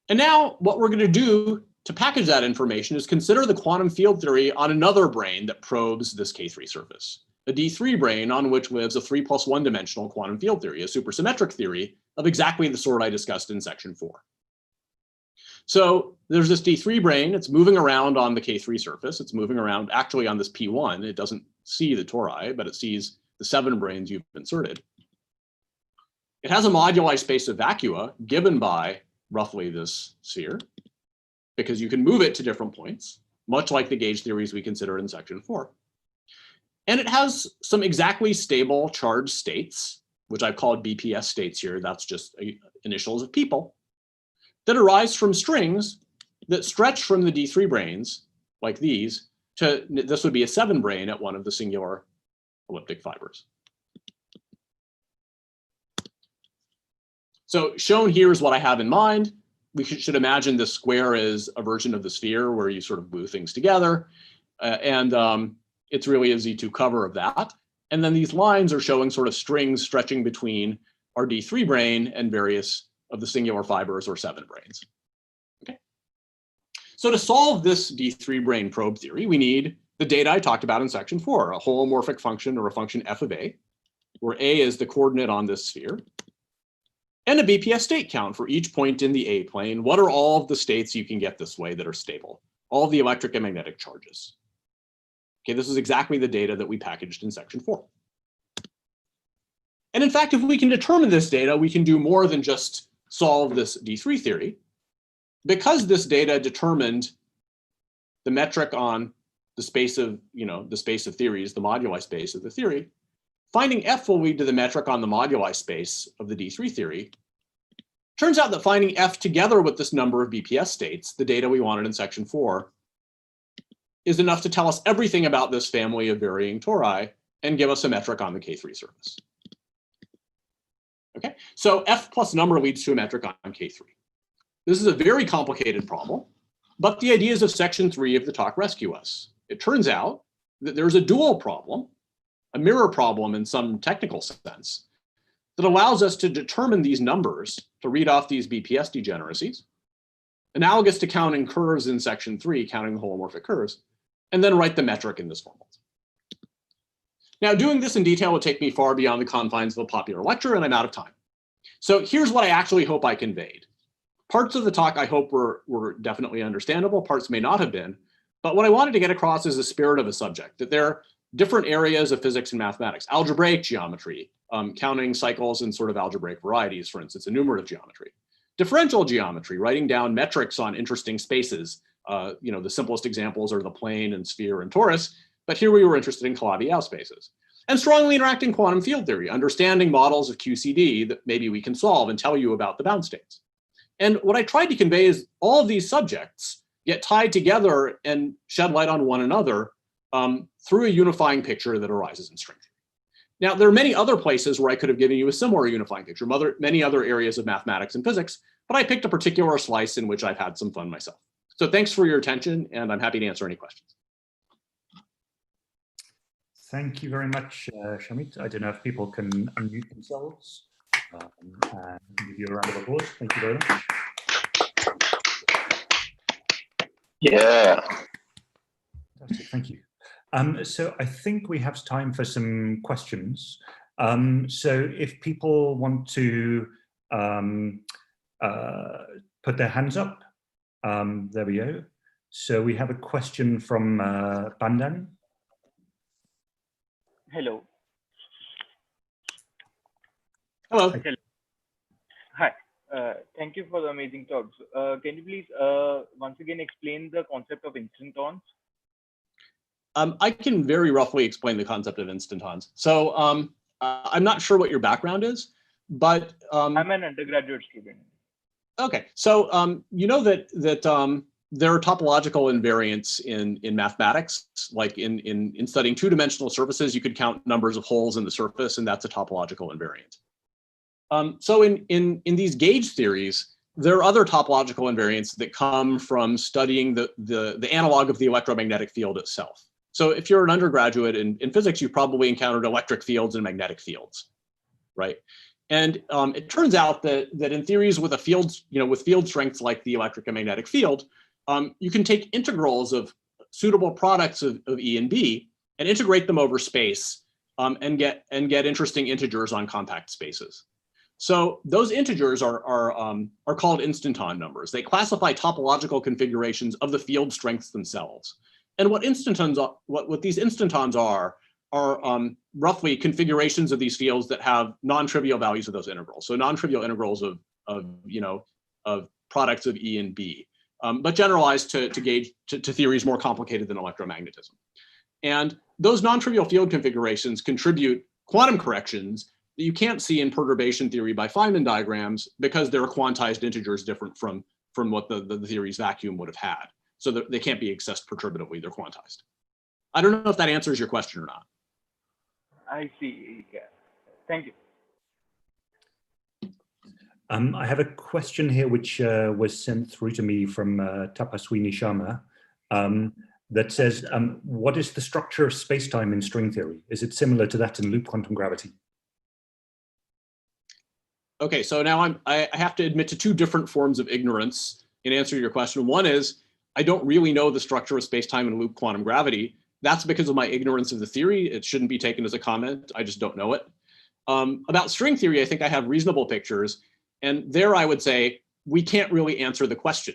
And now what we're going to do to package that information is consider the quantum field theory on another brane that probes this K3 surface, a D3 brane on which lives a 3+1 dimensional quantum field theory, a supersymmetric theory of exactly the sort I discussed in section 4. So there's this D3 brane, it's moving around on the K3 surface, it's moving around actually on this P1, it doesn't see the tori, but it sees the 7 branes you've inserted. It has a moduli space of vacua given by roughly this sphere, because you can move it to different points, much like the gauge theories we considered in section 4. And it has some exactly stable charged states, which I've called BPS states here, that's just initials of people, that arise from strings that stretch from the D3 branes, like these, to, this would be a 7 brane at one of the singular elliptic fibers. So shown here is what I have in mind. We should imagine this square is a version of the sphere where you sort of glue things together. It's really a Z2 cover of that. And then these lines are showing sort of strings stretching between our D3 brane and various of the singular fibers or 7 branes. Okay. So to solve this D3 brane probe theory, we need the data I talked about in section 4, a holomorphic function or a function f of a, where a is the coordinate on this sphere, and a BPS state count for each point in the A plane. What are all of the states you can get this way that are stable? All of the electric and magnetic charges. Okay, this is exactly the data that we packaged in section 4. And in fact, if we can determine this data, we can do more than just solve this D3 theory. Because this data determined the metric on the space of, the space of theories, the moduli space of the theory, finding F will lead to the metric on the moduli space of the D3 theory. Turns out that finding F together with this number of BPS states, the data we wanted in section 4, is enough to tell us everything about this family of varying tori and give us a metric on the K3 surface. Okay, so F plus number leads to a metric on K3. This is a very complicated problem, but the ideas of section 3 of the talk rescue us. It turns out that there's a dual problem, a mirror problem in some technical sense, that allows us to determine these numbers to read off these BPS degeneracies, analogous to counting curves in section 3, counting the holomorphic curves, and then write the metric in this format. Now, doing this in detail would take me far beyond the confines of a popular lecture, and I'm out of time. So here's what I actually hope I conveyed. Parts of the talk I hope were definitely understandable, parts may not have been, but what I wanted to get across is the spirit of a subject, that there are different areas of physics and mathematics, algebraic geometry, counting cycles and sort of algebraic varieties, for instance, enumerative geometry, differential geometry, writing down metrics on interesting spaces. The simplest examples are the plane and sphere and torus, but here we were interested in Calabi-Yau spaces. And strongly interacting quantum field theory, understanding models of QCD that maybe we can solve and tell you about the bound states. And what I tried to convey is all of these subjects get tied together and shed light on one another through a unifying picture that arises in string theory. Now, there are many other places where I could have given you a similar unifying picture, many other areas of mathematics and physics, but I picked a particular slice in which I've had some fun myself. So thanks for your attention, and I'm happy to answer any questions. Thank you very much, Shamit. I don't know if people can unmute themselves and give you a round of applause. Thank you very much. Yeah. Fantastic, thank you. So I think we have time for some questions. So if people want to put their hands up, there we go. So we have a question from Bandan. Hello. Hello. Hello. Hi. Thank you for the amazing talks. Can you please once again explain the concept of instantons? I can very roughly explain the concept of instantons. So I'm not sure what your background is, but I'm an undergraduate student. Okay, so you know that there are topological invariants in mathematics, like in studying two-dimensional surfaces, you could count numbers of holes in the surface, and that's a topological invariant. So in these gauge theories, there are other topological invariants that come from studying the analog of the electromagnetic field itself. So if you're an undergraduate in physics, you've probably encountered electric fields and magnetic fields, right? And it turns out that in theories with with field strengths like the electric and magnetic field, you can take integrals of suitable products of E and B and integrate them over space and get interesting integers on compact spaces. So those integers are called instanton numbers. They classify topological configurations of the field strengths themselves. And what these instantons are roughly configurations of these fields that have non-trivial values of those integrals. So non-trivial integrals of products of E and B, but generalized to theories more complicated than electromagnetism. And those non-trivial field configurations contribute quantum corrections that you can't see in perturbation theory by Feynman diagrams because they're quantized integers different from what the theory's vacuum would have had. So they can't be accessed perturbatively, they're quantized. I don't know if that answers your question or not. I see. Yeah. Thank you. I have a question here which was sent through to me from Tapaswini Sharma that says, what is the structure of space-time in string theory? Is it similar to that in loop quantum gravity? Okay, so now I have to admit to two different forms of ignorance in answer to your question. One is, I don't really know the structure of space-time in loop quantum gravity. That's because of my ignorance of the theory. It shouldn't be taken as a comment. I just don't know it. About string theory, I think I have reasonable pictures. And there I would say, we can't really answer the question.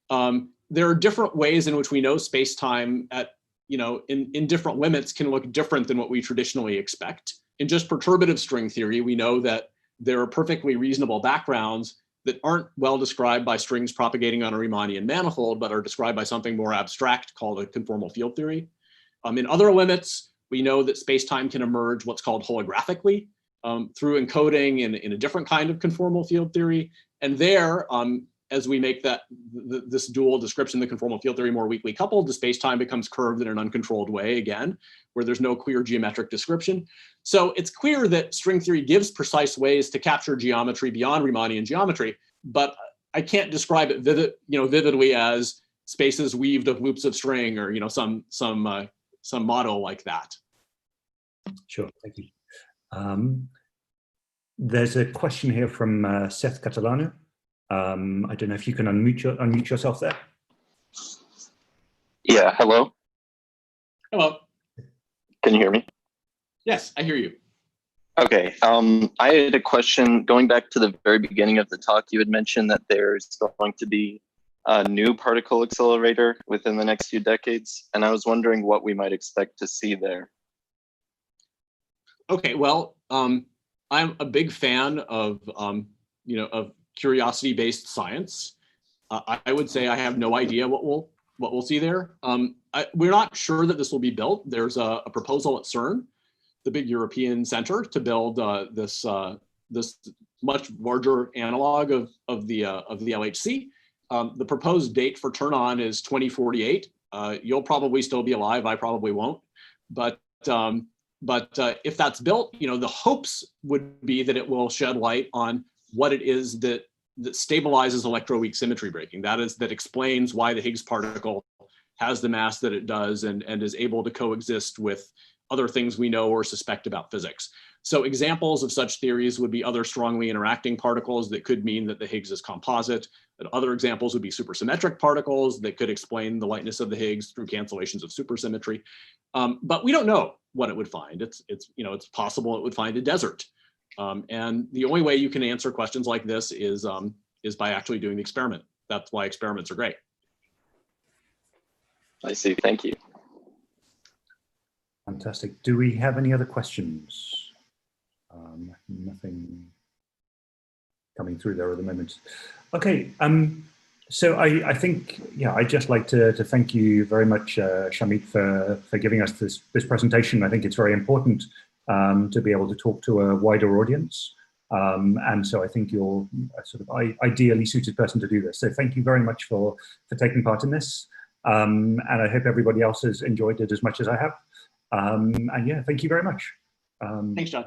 There are different ways in which we know space-time at, in different limits can look different than what we traditionally expect. In just perturbative string theory, we know that there are perfectly reasonable backgrounds that aren't well described by strings propagating on a Riemannian manifold, but are described by something more abstract called a conformal field theory. In other limits, we know that space-time can emerge what's called holographically through encoding in a different kind of conformal field theory. And there, as we make this dual description, the conformal field theory, more weakly coupled, the space-time becomes curved in an uncontrolled way again, where there's no clear geometric description. So it's clear that string theory gives precise ways to capture geometry beyond Riemannian geometry, but I can't describe it vividly as spaces weaved of loops of string, or some model like that. Sure, thank you. There's a question here from Seth Catalano. I don't know if you can unmute yourself there. Yeah, hello? Hello. Can you hear me? Yes, I hear you. Okay, I had a question going back to the very beginning of the talk. You had mentioned that there's going to be a new particle accelerator within the next few decades, and I was wondering what we might expect to see there. Okay, well, I'm a big fan of of curiosity-based science. I would say I have no idea what we'll see there. We're not sure that this will be built. There's a proposal at CERN, the big European center, to build this much larger analog of the LHC. The proposed date for turn on is 2048. You'll probably still be alive. I probably won't. But if that's built, the hopes would be that it will shed light on what it is that stabilizes electroweak symmetry breaking. That explains why the Higgs particle has the mass that it does and is able to coexist with other things we know or suspect about physics. So examples of such theories would be other strongly interacting particles that could mean that the Higgs is composite. And other examples would be supersymmetric particles that could explain the lightness of the Higgs through cancellations of supersymmetry. But we don't know what it would find. It's possible it would find a desert. And the only way you can answer questions like this is by actually doing the experiment. That's why experiments are great. I see, thank you. Fantastic. Do we have any other questions? Nothing coming through there at the moment. Okay, so I think, yeah, I'd just like to thank you very much, Shamit, for giving us this presentation. I think it's very important to be able to talk to a wider audience. And so I think you're a sort of ideally suited person to do this. So thank you very much for taking part in this. And I hope everybody else has enjoyed it as much as I have. And yeah, thank you very much. Thanks, John.